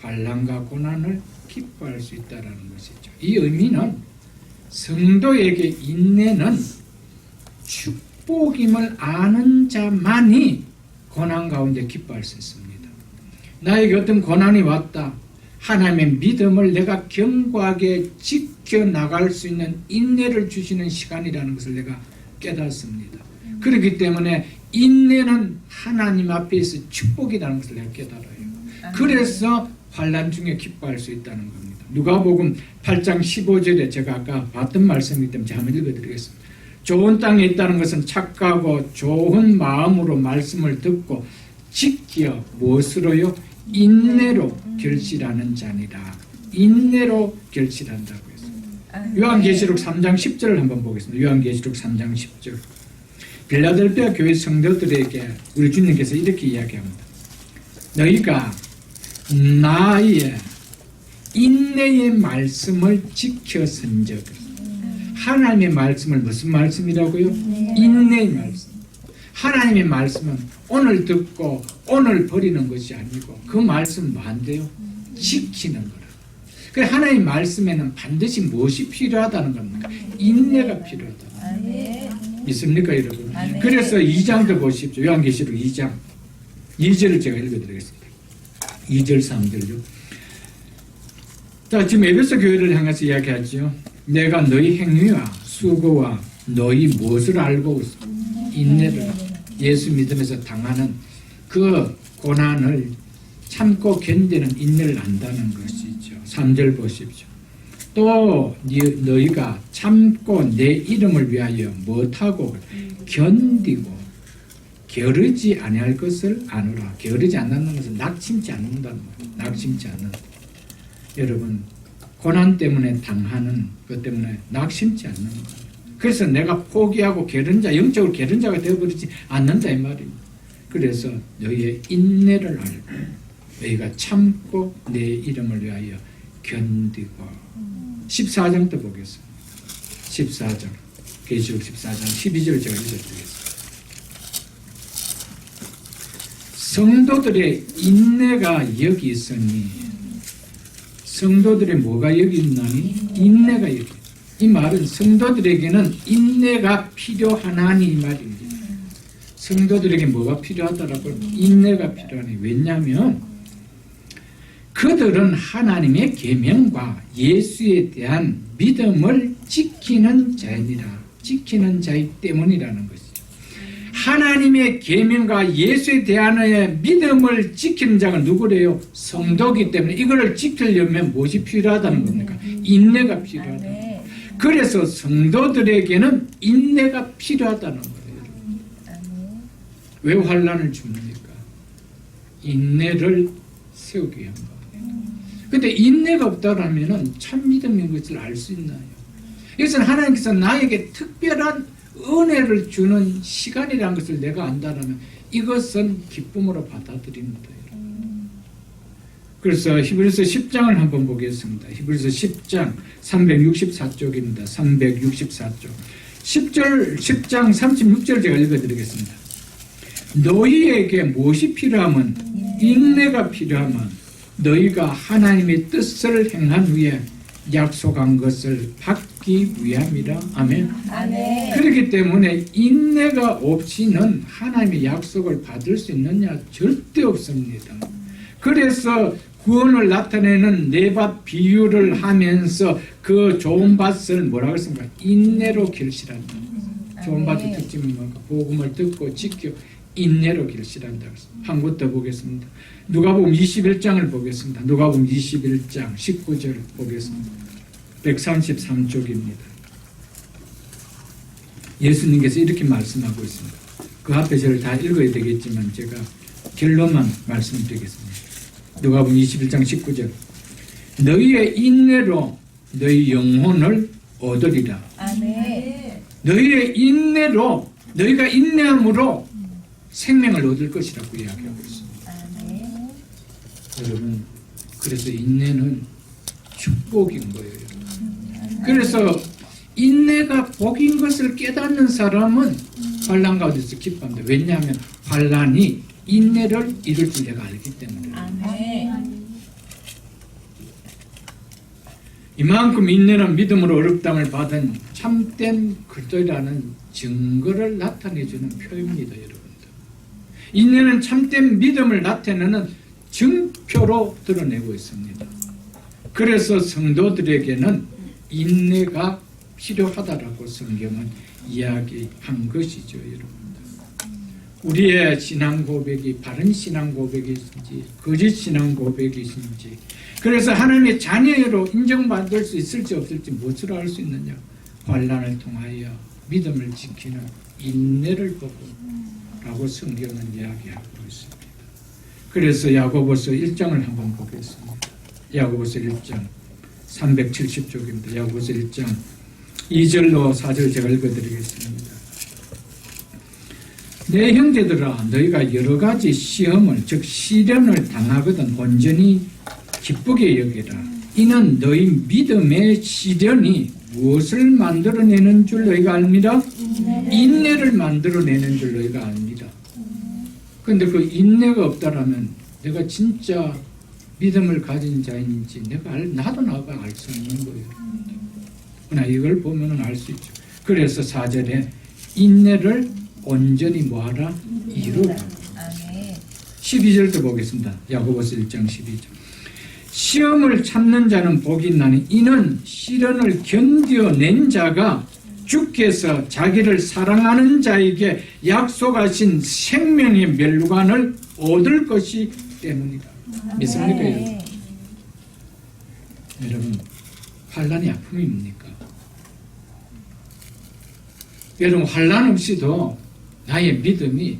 A: 환난과 고난을 기뻐할 수 있다는 것이죠. 이 의미는 성도에게 인내는 축복임을 아는 자만이 고난 가운데 기뻐할 수 있습니다. 나에게 어떤 고난이 왔다. 하나님의 믿음을 내가 견고하게 지켜나갈 수 있는 인내를 주시는 시간이라는 것을 내가 깨닫습니다. 그렇기 때문에 인내는 하나님 앞에서 축복이라는 것을 내가 깨달아요. 그래서 환난 중에 기뻐할 수 있다는 겁니다. 누가복음 8장 15절에 제가 아까 봤던 말씀이기 때문에 제가 한번 읽어드리겠습니다. 좋은 땅에 있다는 것은 착하고 좋은 마음으로 말씀을 듣고 지켜 무엇으로요? 인내로 결실하는 자니라. 인내로 결실한다고 했습니다. 요한계시록 3장 10절을 한번 보겠습니다. 요한계시록 3장 10절. 빌라델피아 교회 성도들에게 우리 주님께서 이렇게 이야기합니다. 너희가 나의 인내의 말씀을 지켜선적. 하나님의 말씀을 무슨 말씀이라고요? 인내의 말씀. 하나님의 말씀은 오늘 듣고 오늘 버리는 것이 아니고 그 말씀 뭐한대요? 지키는 거라. 그 하나님의 말씀에는 반드시 무엇이 필요하다는 겁니까? 인내가 필요하다. 믿습니까, 여러분? 그래서 2장도 보십시오. 요한계시록 2장 2절을 제가 읽어드리겠습니다. 2절 3절요. 자, 지금 에베소 교회를 향해서 이야기하죠. 내가 너희 행위와 수고와 너희 무엇을 알고 인내를 예수 믿으면서 당하는 그 고난을 참고 견디는 인내를 안다는 것이죠. 3절 보십시오. 또 너희가 참고 내 이름을 위하여 못하고 견디고 게으르지 아니할 것을 아노라. 게으르지 않는 것은 낙심치 않는다는 거예요. 낙심치 않는다. 여러분, 고난 때문에 당하는 것 때문에 낙심치 않는 거예요. 그래서 내가 포기하고 영적으로 게으른 자가 되어버리지 않는다 이 말입니다. 그래서 너희의 인내를 알고 너희가 참고 내 이름을 위하여 견디고 14장도 보겠습니다. 14장 계시록 14장 12절 제가 읽어드리겠습니다. 성도들의 인내가 여기 있으니 성도들의 뭐가 여기 있나니? 인내가 여기. 이 말은 성도들에게는 인내가 필요하나니 이 말입니다. 성도들에게 뭐가 필요하더라고요? 인내가 필요하니. 왜냐하면 그들은 하나님의 계명과 예수에 대한 믿음을 지키는 자이니라. 지키는 자이기 때문이라는 것이죠. 하나님의 계명과 예수에 대한 믿음을 지키는 자가 누구래요? 성도이기 때문에 이거를 지키려면 무엇이 필요하다는 겁니까? 인내가 필요하다. 그래서 성도들에게는 인내가 필요하다는 거예요. 왜 환난을 줍니까? 인내를 세우기 위한 거예요. 그런데 인내가 없다면 참 믿음인 것을 알 수 있나요? 이것은 하나님께서 나에게 특별한 은혜를 주는 시간이라는 것을 내가 안다면 이것은 기쁨으로 받아들입니다. 그래서 히브리서 10장을 한번 보겠습니다. 히브리서 10장 364쪽입니다. 364쪽 10장 36절 제가 읽어드리겠습니다. 너희에게 무엇이 필요하면 인내가 필요하면 너희가 하나님의 뜻을 행한 후에 약속한 것을 받기 위함이라. 아멘.
B: 아멘.
A: 그렇기 때문에 인내가 없이는 하나님의 약속을 받을 수 있느냐? 절대 없습니다. 그래서 구원을 나타내는 네밭 비유를 하면서 그 좋은 밭을 뭐라고 했습니까? 인내로 결실한다. 좋은 밭의
B: 아멘.
A: 특징은 뭔가 복음을 듣고 지켜 인내로 결실한다. 한 곳 더 보겠습니다. 누가복음 21장을 보겠습니다. 누가복음 21장 19절 보겠습니다. 133쪽입니다. 예수님께서 이렇게 말씀하고 있습니다. 그 앞에 저를 다 읽어야 되겠지만 제가 결론만 말씀드리겠습니다. 누가복음 21장 19절 너희의 인내로 너희 영혼을 얻으리라.
B: 아멘.
A: 너희의 인내로 너희가 인내함으로 생명을 얻을 것이라고 이야기하고 있습니다.
B: 아멘.
A: 여러분 그래서 인내는 축복인 거예요. 그래서 인내가 복인 것을 깨닫는 사람은 환난 가운데서 기뻐합니다. 왜냐하면 환난이 인내를 이룰 줄 내가 알기 때문에.
B: 아멘.
A: 이만큼 인내는 믿음으로 어렵담을 받은 참된 그리스도라는 증거를 나타내주는 표입니다, 여러분들. 인내는 참된 믿음을 나타내는 증표로 드러내고 있습니다. 그래서 성도들에게는 인내가 필요하다라고 성경은 이야기한 것이죠, 여러분들. 우리의 신앙 고백이 바른 신앙 고백이신지 거짓 신앙 고백이신지 그래서 하나님의 자녀로 인정받을 수 있을지 없을지 무엇으로 알 수 있느냐? 환난을 통하여 믿음을 지키는 인내를 보고 라고 성경은 이야기하고 있습니다. 그래서 야고보서 1장을 한번 보겠습니다. 야고보서 1장 370쪽입니다. 야고보서 1장 2절로 4절 제가 읽어드리겠습니다. 내 형제들아 너희가 여러 가지 시험을 즉 시련을 당하거든 온전히 기쁘게 여기라. 이는 너희 믿음의 시련이 무엇을 만들어내는 줄 너희가 압니다. 인내를 만들어내는 줄 너희가 압니다. 그런데 그 인내가 없다라면 내가 진짜 믿음을 가진 자인지 나도 나가 알 수 없는 거예요. 그러나 이걸 보면 알 수 있죠. 그래서 4절에 인내를 온전히 뭐하라? 이루라.
B: 아멘.
A: 12절도 보겠습니다. 야고보서 1장 12절. 시험을 참는 자는 복이 있나니 이는 시련을 견뎌낸 자가 주께서 자기를 사랑하는 자에게 약속하신 생명의 멸류관을 얻을 것이 때문이다. 믿습니까, 여러분? 여러분, 환난이 아픔입니까? 여러분, 환난 없이도 나의 믿음이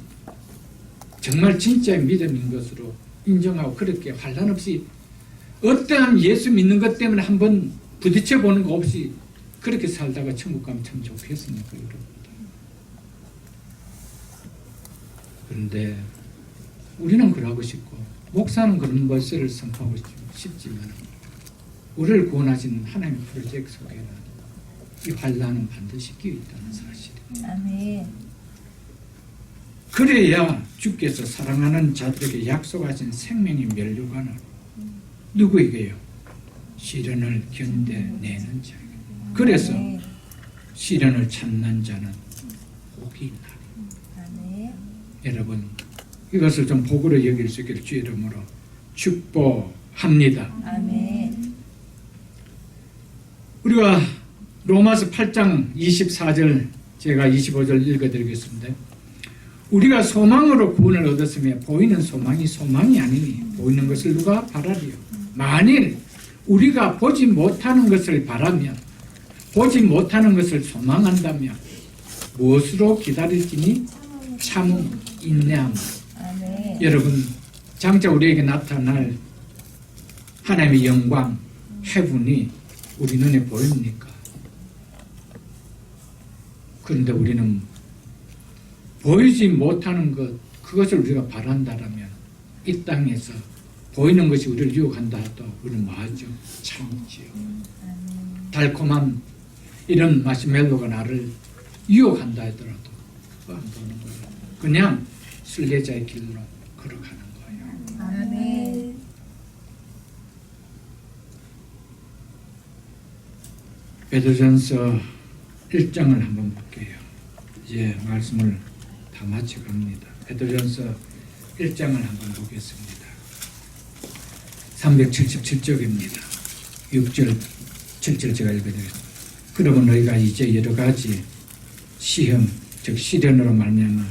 A: 정말 진짜의 믿음인 것으로 인정하고 그렇게 환난 없이 어떠한 예수 믿는 것 때문에 한번 부딪혀 보는 거 없이 그렇게 살다가 천국 가면 참 좋겠습니까, 여러분? 그런데 우리는 그러고 싶고 목사는 그런 것을 선포하고 싶지만 우리를 구원하신 하나님의 프로젝트 속에는 이 환난은 반드시 끼어 있다는 사실입니다.
B: 아멘.
A: 그래야 주께서 사랑하는 자들에게 약속하신 생명의 멸류관을 누구에게요? 시련을 견뎌내는 자에게. 그래서 시련을 참는 자는 복이 있다.
B: 아멘.
A: 여러분 이것을 좀 복으로 여길 수 있기를 주 이름으로 축복합니다.
B: 아멘.
A: 우리가 로마서 8장 24절 제가 25절 읽어드리겠습니다. 우리가 소망으로 구원을 얻었으며 보이는 소망이 아니니 보이는 것을 누가 바라리요. 만일 우리가 보지 못하는 것을 바라면 보지 못하는 것을 소망한다면 무엇으로 기다릴지니 참음 인내함.
B: 아멘.
A: 여러분 장차 우리에게 나타날 하나님의 영광 해분이 우리 눈에 보입니까? 그런데 우리는 보이지 못하는 것 그것을 우리가 바란다라면 이 땅에서 보이는 것이 우리를 유혹한다 해도 우리는 뭐하죠? 참지요. 달콤한 이런 마시멜로가 나를 유혹한다 하더라도 그거 안 보는 거예요. 그냥 순례자의 길로 걸어가는 거예요.
B: 아멘.
A: 베드로전서 1장을 한번 볼게요. 이제 말씀을 다 마쳐갑니다. 베드로전서 1장을 한번 보겠습니다. 377쪽입니다. 6절, 7절 제가 읽어드리겠습니다. 그러고 너희가 이제 여러 가지 시험, 즉 시련으로 말미암아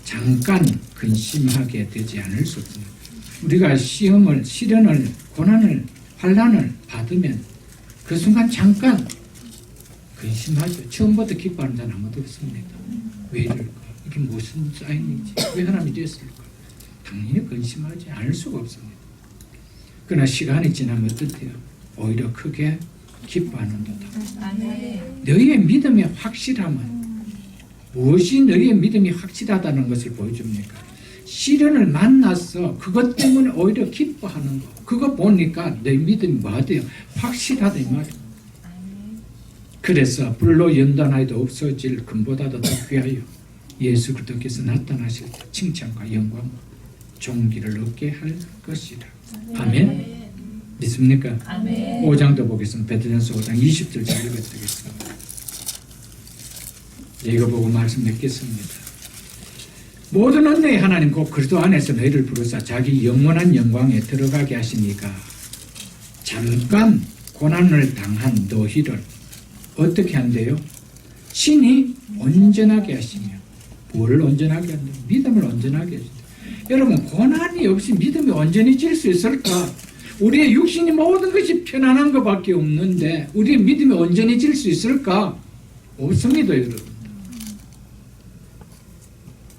A: 잠깐 근심하게 되지 않을 수 없습니다. 우리가 시험을, 시련을, 고난을, 환난을 받으면 그 순간 잠깐 근심하죠. 처음부터 기뻐하는 자는 아무도 없습니다. 왜 이럴까? 이게 무슨 사인인지, 왜 하나님이 이랬을까? 당연히 근심하지 않을 수가 없습니다. 그러나 시간이 지나면 어떻대요? 오히려 크게 기뻐하는도다.
B: 아멘.
A: 너희의 믿음이 확실함은 무엇이 너희의 믿음이 확실하다는 것을 보여줍니까? 시련을 만나서 그것 때문에 오히려 기뻐하는 거. 그거 보니까 너희 믿음이 뭐하대요? 확실하다 이 말이에요. 그래서 불로 연단하여도 없어질 금보다도 더 귀하여 예수 그리스도께서 나타나실 때 칭찬과 영광, 존귀를 얻게 할 것이라. 아멘. 믿습니까?
B: 아멘.
A: 5장도 보겠습니다. 베드로전서 5장 20절 잘 읽어드리겠습니다. 읽어보고 말씀 맺겠습니다. 모든 은혜의 하나님 곧 그리스도 안에서 너희를 부르사 자기 영원한 영광에 들어가게 하시니까 잠깐 고난을 당한 너희를 어떻게 한대요? 신이 온전하게 하시며, 뭐를 온전하게 한대요? 믿음을 온전하게 하신다. 여러분, 고난이 없이 믿음이 온전해질 수 있을까? 우리의 육신이 모든 것이 편안한 것밖에 없는데 우리의 믿음이 온전해질 수 있을까? 없습니다, 여러분.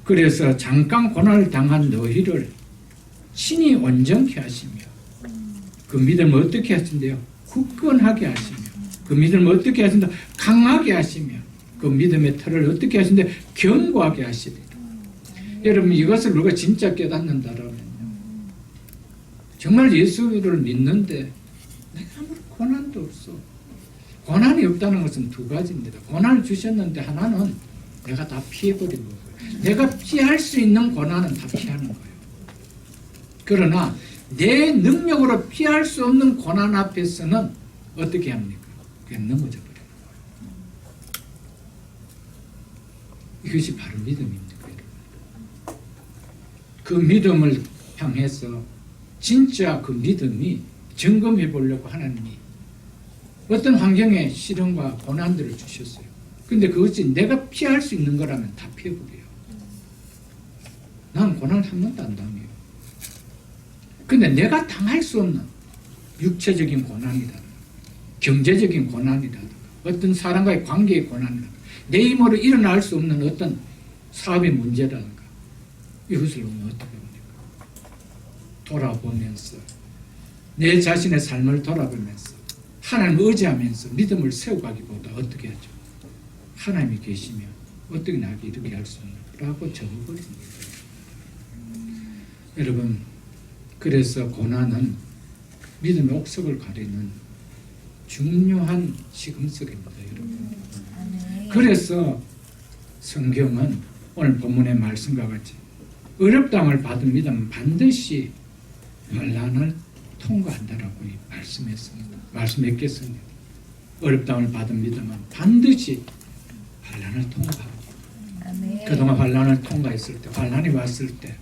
A: 그래서 잠깐 고난을 당한 너희를 신이 온전케 하시며 그 믿음을 어떻게 하신대요? 굳건하게 하시며 그 믿음을 어떻게 하신다? 강하게 하시며 그 믿음의 털을 어떻게 하신다? 견고하게 하시리라. 여러분, 이것을 우리가 진짜 깨닫는다라면요, 정말 예수를 믿는데 내가 아무런 고난도 없어. 고난이 없다는 것은 두 가지입니다. 고난을 주셨는데 하나는 내가 다 피해버린 거예요. 내가 피할 수 있는 고난은 다 피하는 거예요. 그러나 내 능력으로 피할 수 없는 고난 앞에서는 어떻게 합니까? 그냥 넘어져 버리는 거예요. 이것이 바로 믿음입니다. 그 믿음을 향해서 진짜 그 믿음이 점검해 보려고 하나님이 어떤 환경에 시련과 고난들을 주셨어요. 근데 그것이 내가 피할 수 있는 거라면 다 피해버려요. 난 고난을 한 번도 안 당해요. 근데 내가 당할 수 없는 육체적인 고난이다, 경제적인 고난이다, 어떤 사람과의 관계의 고난이다, 내 힘으로 일어날 수 없는 어떤 사업의 문제라든가, 이것을 보면 어떻게 합니까? 돌아보면서 내 자신의 삶을 돌아보면서 하나님을 의지하면서 믿음을 세워가기보다 어떻게 하죠? 하나님이 계시면 어떻게 나에게 이렇게 할 수 있나라고 적어버립니다. 여러분, 그래서 고난은 믿음의 옥석을 가리는 중요한 시금석입니다, 여러분. 그래서 성경은 오늘 본문의 말씀과 같이 어렵다함을 받은 믿음은 반드시 환난을 통과한다라고 말씀했습니다. 말씀했겠습니다. 어렵다함을 받은 믿음은 반드시 환난을 통과하고, 그동안 환난을 통과했을 때, 환난이 왔을 때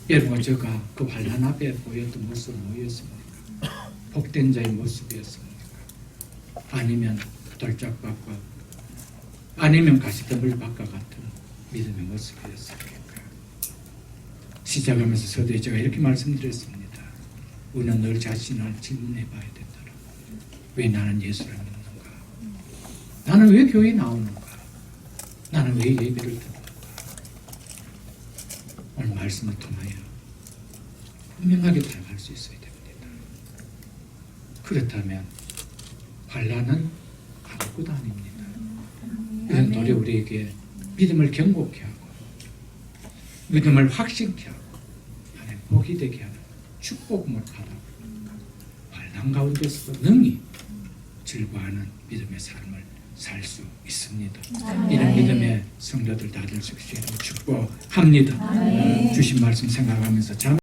A: 여러분, 제가 그 환난 앞에 보였던 모습은 뭐였습니까? 복된 자의 모습이었습니까? 아니면 돌짝밭과 아니면 가시더물밭과 같은 믿음의 모습이었습니까? 시작하면서 서두에 제가 이렇게 말씀드렸습니다. 우리는 늘 자신을 질문해 봐야 된다라고. 왜 나는 예수를 믿는가? 나는 왜 교회에 나오는가? 나는 왜 예배를 듣는가? 오늘 말씀을 통하여 분명하게 답할 수 있어야 됩니다. 그렇다면 환난은 아무것도 아닙니다. 이런 노래 우리에게 믿음을 견고케 하고 믿음을 확신케 하고 하나님 복이 되게 하는 축복을 받아 환난 가운데서도 능히 즐거워하는 믿음의 삶을 살 수 있습니다. 이런 믿음의 성도들 다 될 수 있도록 축복합니다. 주신 말씀 생각하면서